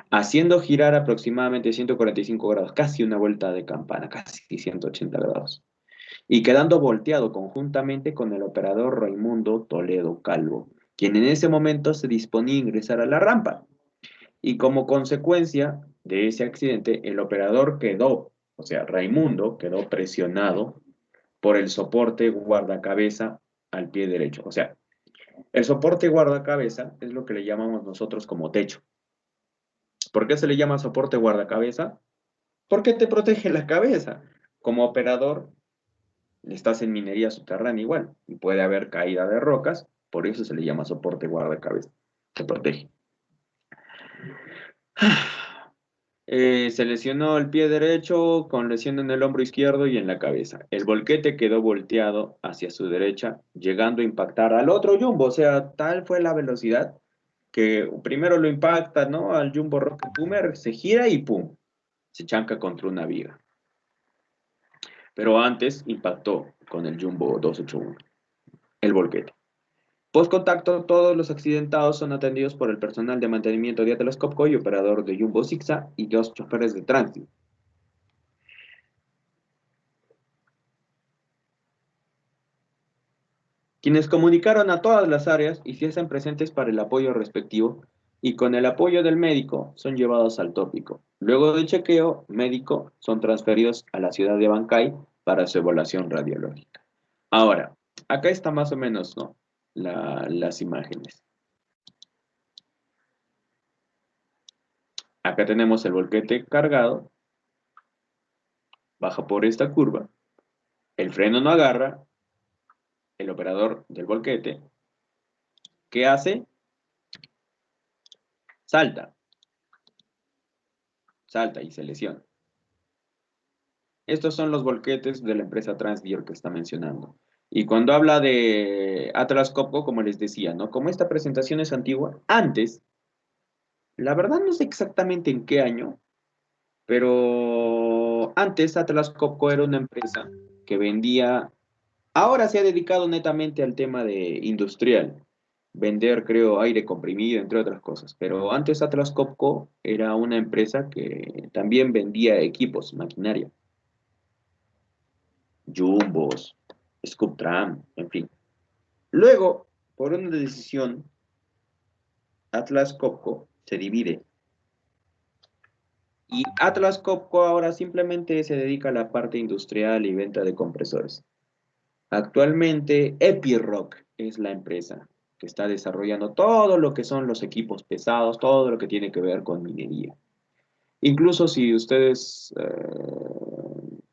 haciendo girar aproximadamente 145 grados, casi una vuelta de campana, casi 180 grados, y quedando volteado conjuntamente con el operador Raimundo Toledo Calvo, quien en ese momento se disponía a ingresar a la rampa. Y como consecuencia de ese accidente, el operador quedó, o sea, Raimundo quedó presionado por el soporte guardacabeza al pie derecho. O sea, el soporte guardacabeza es lo que le llamamos nosotros como techo. ¿Por qué se le llama soporte guardacabeza? Porque te protege la cabeza. Como operador, estás en minería subterránea igual, y puede haber caída de rocas, por eso se le llama soporte guardacabeza. Te protege. Se lesionó el pie derecho con lesión en el hombro izquierdo y en la cabeza. El volquete quedó volteado hacia su derecha, llegando a impactar al otro jumbo. O sea, tal fue la velocidad que primero lo impacta, ¿no? Al Jumbo Rocket Boomer, se gira y ¡pum! Se chanca contra una viga. Pero antes impactó con el Jumbo 281, el volquete. Post contacto, todos los accidentados son atendidos por el personal de mantenimiento de Atlas Copco y operador de Jumbo Zigzag y 2 choferes de tránsito. Quienes comunicaron a todas las áreas y se hacen presentes para el apoyo respectivo y con el apoyo del médico son llevados al tópico. Luego del chequeo médico son transferidos a la ciudad de Bancay para su evaluación radiológica. Ahora, acá está más o menos, ¿no? Las imágenes. Acá tenemos el volquete cargado, baja por esta curva, el freno no agarra, el operador del volquete, ¿qué hace? Salta y se lesiona. Estos son los volquetes de la empresa Transdior que está mencionando. Y cuando habla de Atlas Copco, como les decía, ¿no? Como esta presentación es antigua, antes, la verdad no sé exactamente en qué año, pero antes Atlas Copco era una empresa que vendía, ahora se ha dedicado netamente al tema de industrial, vender, creo, aire comprimido, entre otras cosas, pero antes Atlas Copco era una empresa que también vendía equipos, maquinaria, jumbos, scoop tram, en fin. Luego, por una decisión, Atlas Copco se divide. Y Atlas Copco ahora simplemente se dedica a la parte industrial y venta de compresores. Actualmente, Epiroc es la empresa que está desarrollando todo lo que son los equipos pesados, todo lo que tiene que ver con minería. Incluso si ustedes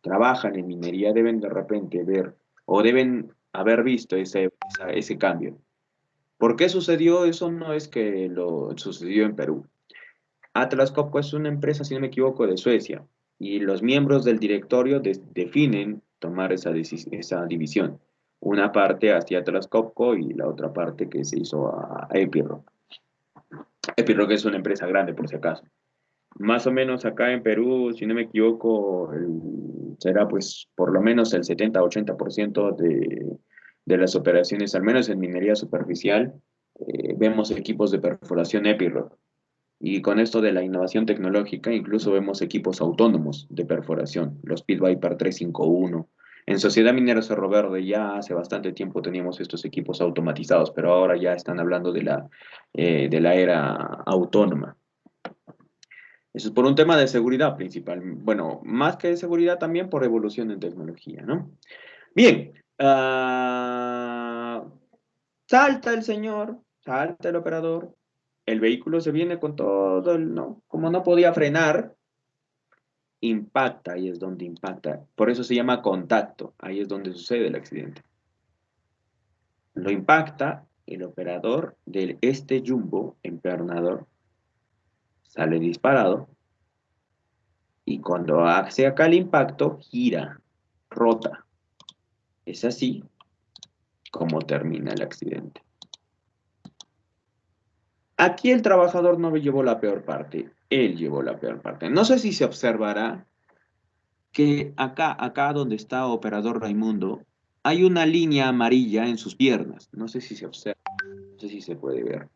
trabajan en minería, deben de repente ver o deben haber visto ese cambio. ¿Por qué sucedió? Eso no es que lo sucedió en Perú. Atlas Copco es una empresa, si no me equivoco, de Suecia, y los miembros del directorio definen tomar esa división. Una parte hacia Atlas Copco y la otra parte que se hizo a Epiroc. Epiroc es una empresa grande, por si acaso. Más o menos acá en Perú, si no me equivoco, será pues por lo menos el 70-80% de las operaciones, al menos en minería superficial, vemos equipos de perforación Epiroc. Y con esto de la innovación tecnológica, incluso vemos equipos autónomos de perforación, los Pit Viper 351. En Sociedad Minera Cerro Verde ya hace bastante tiempo teníamos estos equipos automatizados, pero ahora ya están hablando de la era autónoma. Eso es por un tema de seguridad principal. Bueno, más que de seguridad también por evolución en tecnología, ¿no? Bien, salta el señor, salta el operador, el vehículo se viene con todo, ¿no? Como no podía frenar, impacta, ahí es donde impacta. Por eso se llama contacto, ahí es donde sucede el accidente. Lo impacta el operador de este jumbo empernador, sale disparado, y cuando hace acá el impacto, gira, rota. Es así como termina el accidente. Aquí el trabajador no llevó la peor parte, él llevó la peor parte. No sé si se observará que acá donde está operador Raimundo, hay una línea amarilla en sus piernas. No sé si se observa, no sé si se puede ver.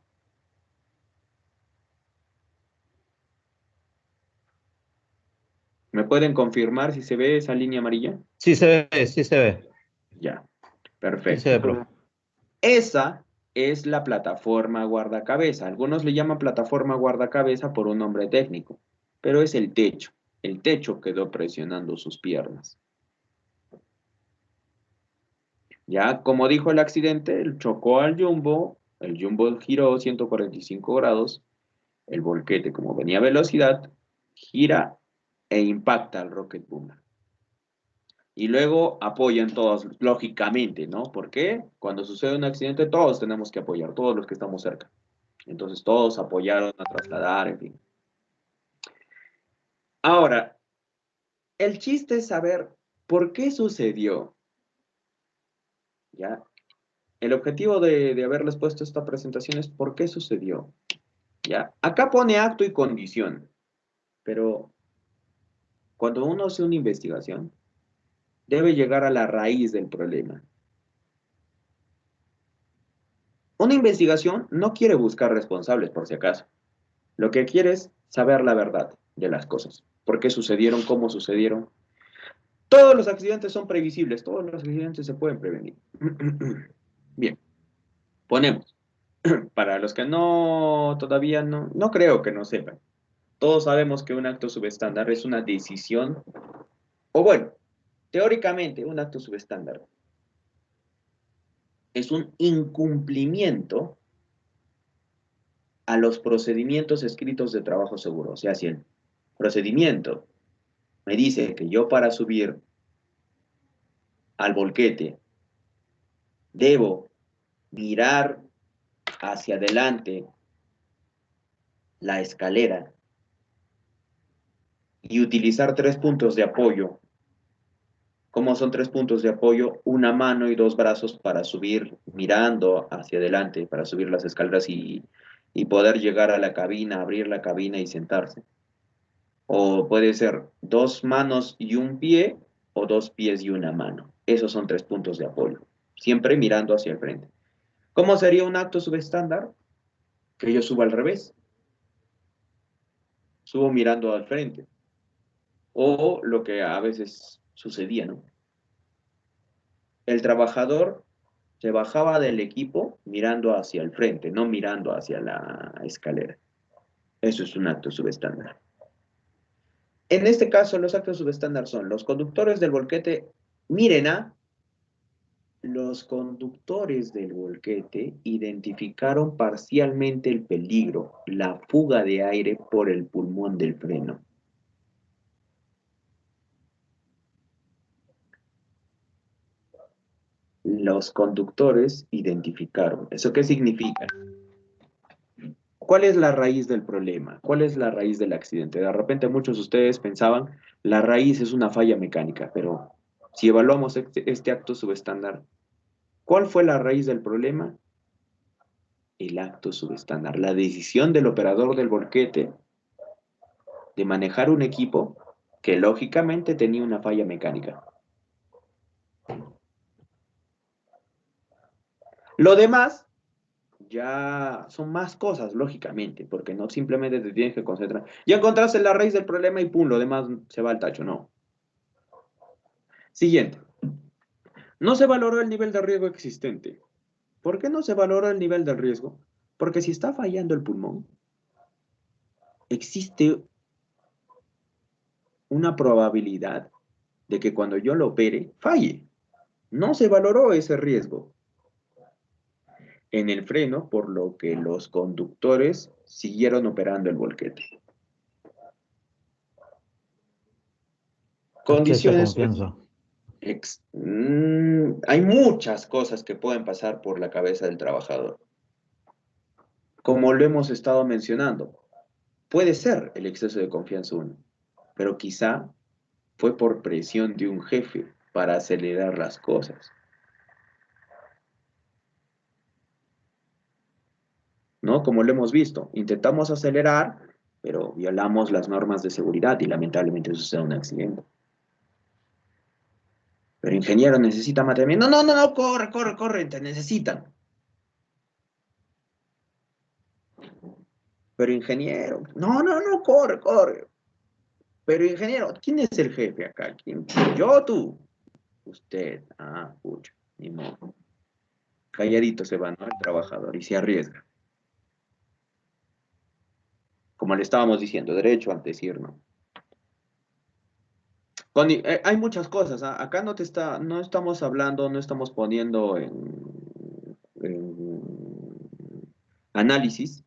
¿Me pueden confirmar si se ve esa línea amarilla? Sí se ve, sí se ve. Ya, Sí perfecto. se ve, profe. Esa es la plataforma guardacabeza. Algunos le llaman plataforma guardacabeza por un nombre técnico, pero es el techo. El techo quedó presionando sus piernas. Ya, como dijo el accidente, él chocó al jumbo, el jumbo giró 145 grados, el volquete, como venía a velocidad, gira e impacta al Rocket Boomer. Y luego apoyan todos, lógicamente, ¿no? ¿Por qué? Cuando sucede un accidente, todos tenemos que apoyar, todos los que estamos cerca. Entonces todos apoyaron a trasladar, en fin. Ahora, el chiste es saber por qué sucedió. ¿Ya? El objetivo de haberles puesto esta presentación es por qué sucedió. ¿Ya? Acá pone acto y condición, pero cuando uno hace una investigación, debe llegar a la raíz del problema. Una investigación no quiere buscar responsables, por si acaso. Lo que quiere es saber la verdad de las cosas. ¿Por qué sucedieron? ¿Cómo sucedieron? Todos los accidentes son previsibles, todos los accidentes se pueden prevenir. Bien, ponemos. Para los que todavía no creo que no sepan. Todos sabemos que un acto subestándar es una decisión, o bueno, teóricamente un acto subestándar es un incumplimiento a los procedimientos escritos de trabajo seguro. O sea, si el procedimiento me dice que yo para subir al volquete debo mirar hacia adelante la escalera y utilizar 3 puntos de apoyo. ¿Cómo son 3 puntos de apoyo? Una mano y 2 brazos para subir mirando hacia adelante, para subir las escaleras y poder llegar a la cabina, abrir la cabina y sentarse. O puede ser 2 manos y un pie, o 2 pies y una mano. Esos son 3 puntos de apoyo, siempre mirando hacia el frente. ¿Cómo sería un acto subestándar? Que yo suba al revés. Subo mirando al frente. O lo que a veces sucedía, ¿no? El trabajador se bajaba del equipo mirando hacia el frente, no mirando hacia la escalera. Eso es un acto subestándar. En este caso, los actos subestándar son los conductores del volquete, miren, los conductores del volquete identificaron parcialmente el peligro, la fuga de aire por el pulmón del freno. Los conductores identificaron. ¿Eso qué significa? ¿Cuál es la raíz del problema? ¿Cuál es la raíz del accidente? De repente muchos de ustedes pensaban, la raíz es una falla mecánica, pero si evaluamos este acto subestándar, ¿cuál fue la raíz del problema? El acto subestándar, la decisión del operador del volquete de manejar un equipo que lógicamente tenía una falla mecánica. Lo demás ya son más cosas, lógicamente, porque no simplemente te tienes que concentrar. Ya encontraste la raíz del problema y pum, lo demás se va al tacho, no. Siguiente. No se valoró el nivel de riesgo existente. ¿Por qué no se valoró el nivel de riesgo? Porque si está fallando el pulmón, existe una probabilidad de que cuando yo lo opere, falle. No se valoró ese riesgo en el freno, por lo que los conductores siguieron operando el volquete. Condiciones. Hay muchas cosas que pueden pasar por la cabeza del trabajador. Como lo hemos estado mencionando, puede ser el exceso de confianza uno, pero quizá fue por presión de un jefe para acelerar las cosas. ¿No? Como lo hemos visto, intentamos acelerar, pero violamos las normas de seguridad y lamentablemente sucede un accidente. Pero ingeniero necesita mantenimiento. No, corre, te necesitan. Pero ingeniero, no, corre. Pero ingeniero, ¿quién es el jefe acá? ¿Quién? ¿Yo o tú? Usted. Pucha, ni modo. Calladito se va, ¿no? El trabajador y se arriesga. Como le estábamos diciendo, derecho al decir no. Hay muchas cosas, ¿ah? Acá no estamos hablando, no estamos poniendo en análisis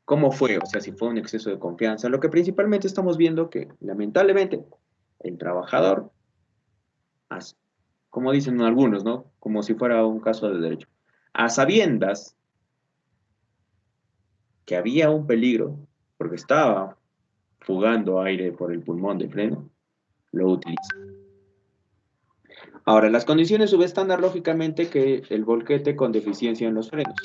cómo fue, o sea, si fue un exceso de confianza. Lo que principalmente estamos viendo que, lamentablemente, el trabajador, como dicen algunos, ¿no? Como si fuera un caso de derecho, a sabiendas que había un peligro, porque estaba fugando aire por el pulmón de freno, lo utiliza. Ahora, las condiciones subestándar, lógicamente, que el volquete con deficiencia en los frenos.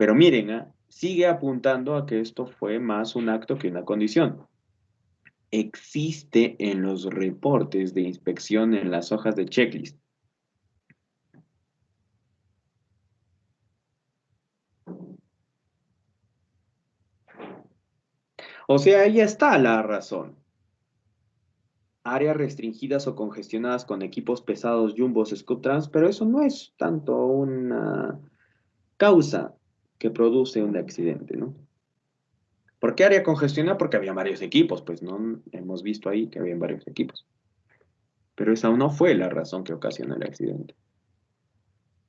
Pero miren, sigue apuntando a que esto fue más un acto que una condición. Existe en los reportes de inspección en las hojas de checklist. O sea, ahí está la razón. Áreas restringidas o congestionadas con equipos pesados, jumbos, scoop trans, pero eso no es tanto una causa que produce un accidente, ¿no? ¿Por qué área congestionada? Porque había varios equipos, pues no hemos visto ahí que había varios equipos. Pero esa no fue la razón que ocasionó el accidente,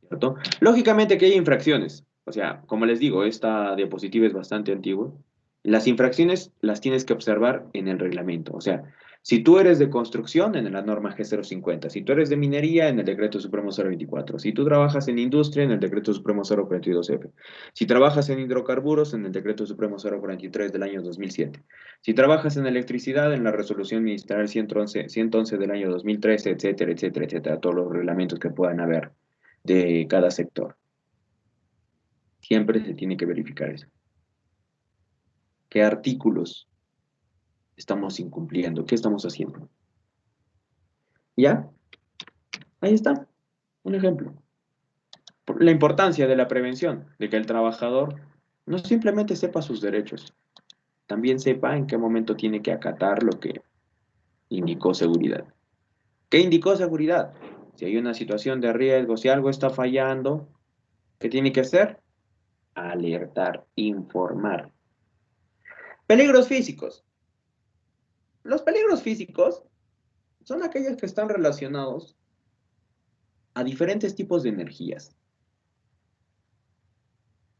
¿cierto? Lógicamente que hay infracciones. O sea, como les digo, esta diapositiva es bastante antigua. Las infracciones las tienes que observar en el reglamento. O sea, si tú eres de construcción, en la norma G050. Si tú eres de minería, en el decreto supremo 024. Si tú trabajas en industria, en el decreto supremo 042F. Si trabajas en hidrocarburos, en el decreto supremo 043 del año 2007. Si trabajas en electricidad, en la resolución ministerial 111 del año 2013, etcétera, etcétera, etcétera. Todos los reglamentos que puedan haber de cada sector. Siempre se tiene que verificar eso. ¿Qué artículos estamos incumpliendo? ¿Qué estamos haciendo? ¿Ya? Ahí está. Un ejemplo. La importancia de la prevención, de que el trabajador no simplemente sepa sus derechos, también sepa en qué momento tiene que acatar lo que indicó seguridad. ¿Qué indicó seguridad? Si hay una situación de riesgo, si algo está fallando, ¿qué tiene que hacer? Alertar, informar. Peligros físicos. Los peligros físicos son aquellos que están relacionados a diferentes tipos de energías.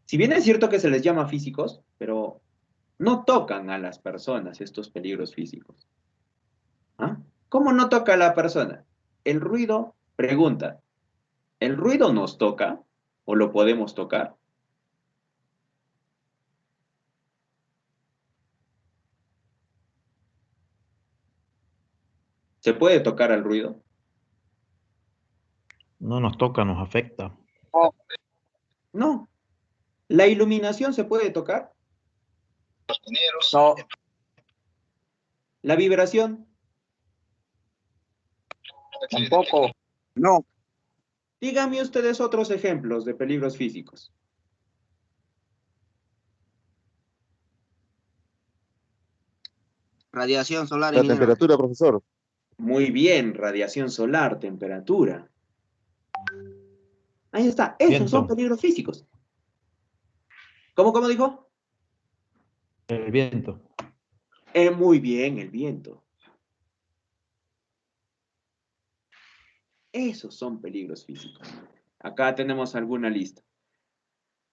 Si bien es cierto que se les llama físicos, pero no tocan a las personas estos peligros físicos. ¿Ah? ¿Cómo no toca a la persona? El ruido, pregunta, ¿el ruido nos toca o lo podemos tocar? ¿Se puede tocar al ruido? No nos toca, nos afecta. No. ¿La iluminación se puede tocar? No. ¿La vibración? Tampoco. No. Díganme ustedes otros ejemplos de peligros físicos. Radiación solar y La mineral. temperatura, profesor. Muy bien, radiación solar, temperatura. Ahí está, esos son peligros físicos. ¿Cómo dijo? El viento. Muy bien, el viento. Esos son peligros físicos. Acá tenemos alguna lista.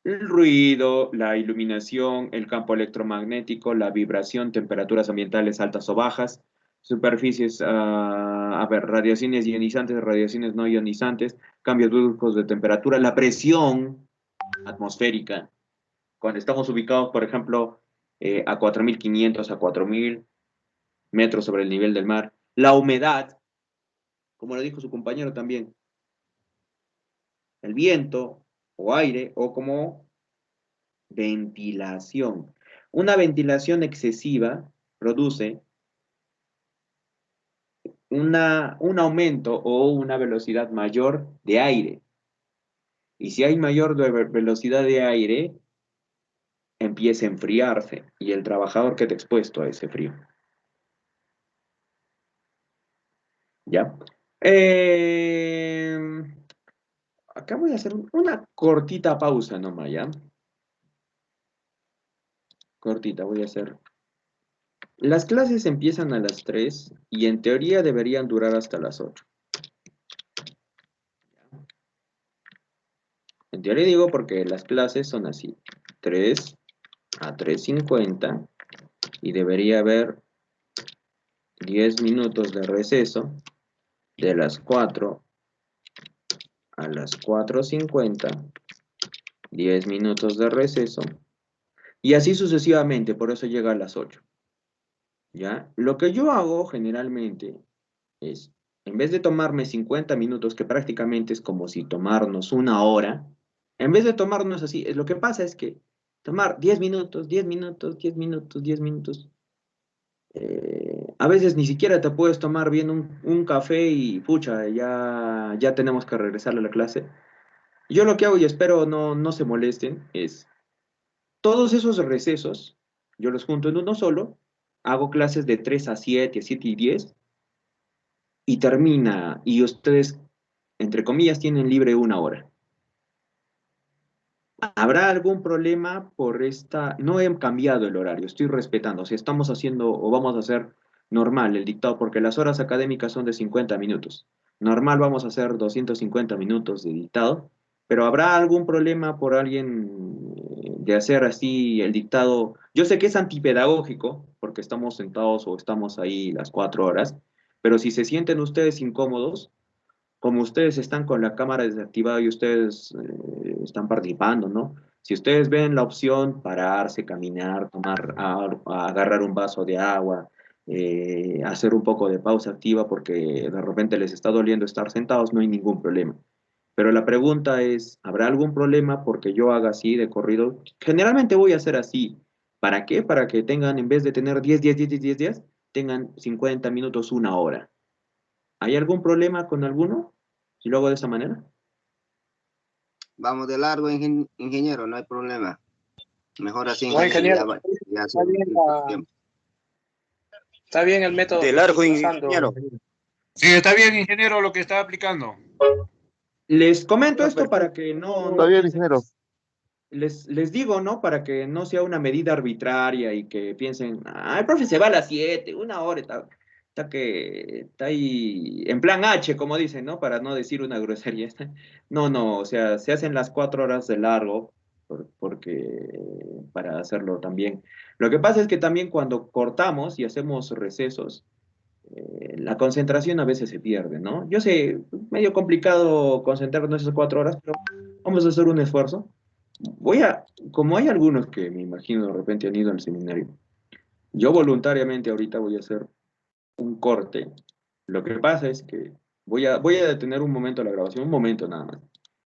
El ruido, la iluminación, el campo electromagnético, la vibración, temperaturas ambientales altas o bajas, superficies, radiaciones ionizantes, radiaciones no ionizantes, cambios bruscos de temperatura, la presión atmosférica. Cuando estamos ubicados, por ejemplo, a 4.500, a 4.000 metros sobre el nivel del mar. La humedad, como lo dijo su compañero también. El viento o aire, o como ventilación. Una ventilación excesiva produce un aumento o una velocidad mayor de aire. Y si hay mayor velocidad de aire, empieza a enfriarse y el trabajador queda expuesto a ese frío. ¿Ya? Acá voy a hacer una cortita pausa nomás, ¿ya? Cortita, voy a hacer. Las clases empiezan a las 3 y en teoría deberían durar hasta las 8. En teoría digo porque las clases son así. 3 a 3:50 y debería haber 10 minutos de receso de las 4 a las 4:50, 10 minutos de receso y así sucesivamente, por eso llega a las 8. ¿Ya? Lo que yo hago generalmente es, en vez de tomarme 50 minutos, que prácticamente es como si tomarnos una hora, En vez de tomarnos así, lo que pasa es que tomar 10 minutos, 10 minutos, 10 minutos, 10 minutos, a veces ni siquiera te puedes tomar bien un café y pucha, ya tenemos que regresar a la clase. Yo lo que hago y espero no se molesten es todos esos recesos, yo los junto en uno solo, hago clases de 3 a 7, 7 y 10 y termina, y ustedes, entre comillas, tienen libre una hora. ¿Habrá algún problema por esta? No he cambiado el horario, estoy respetando. Si estamos haciendo o vamos a hacer normal el dictado, porque las horas académicas son de 50 minutos. Normal vamos a hacer 250 minutos de dictado, pero ¿habrá algún problema por alguien de hacer así el dictado? Yo sé que es antipedagógico, porque estamos sentados o estamos ahí las 4 horas, pero si se sienten ustedes incómodos, como ustedes están con la cámara desactivada y ustedes están participando, ¿no? Si ustedes ven la opción pararse, caminar, agarrar un vaso de agua, hacer un poco de pausa activa porque de repente les está doliendo estar sentados, no hay ningún problema. Pero la pregunta es, ¿habrá algún problema porque yo haga así de corrido? Generalmente voy a hacer así. ¿Para qué? Para que tengan, en vez de tener 10, 10, 10, 10, 10, 10, tengan 50 minutos, una hora. ¿Hay algún problema con alguno? Si lo hago de esa manera. Vamos de largo, ingeniero, no hay problema. Mejor así, No, ingeniero, ya está bien, está bien el método. De que largo, está usando, ingeniero. Sí, está bien, ingeniero, lo que está aplicando. Les comento esto para que no Está bien, piensen, ingeniero. les digo, ¿no? Para que no sea una medida arbitraria y que piensen, ah, el profe se va a las 7, una hora, está ahí en plan H, como dicen, ¿no? Para no decir una grosería. No, o sea, se hacen las 4 horas de largo porque para hacerlo también. Lo que pasa es que también cuando cortamos y hacemos recesos, la concentración a veces se pierde, ¿no? Yo sé, medio complicado concentrarnos esas 4 horas, pero vamos a hacer un esfuerzo. Como hay algunos que me imagino de repente han ido al seminario, yo voluntariamente ahorita voy a hacer un corte. Lo que pasa es que voy a detener un momento la grabación, un momento nada más.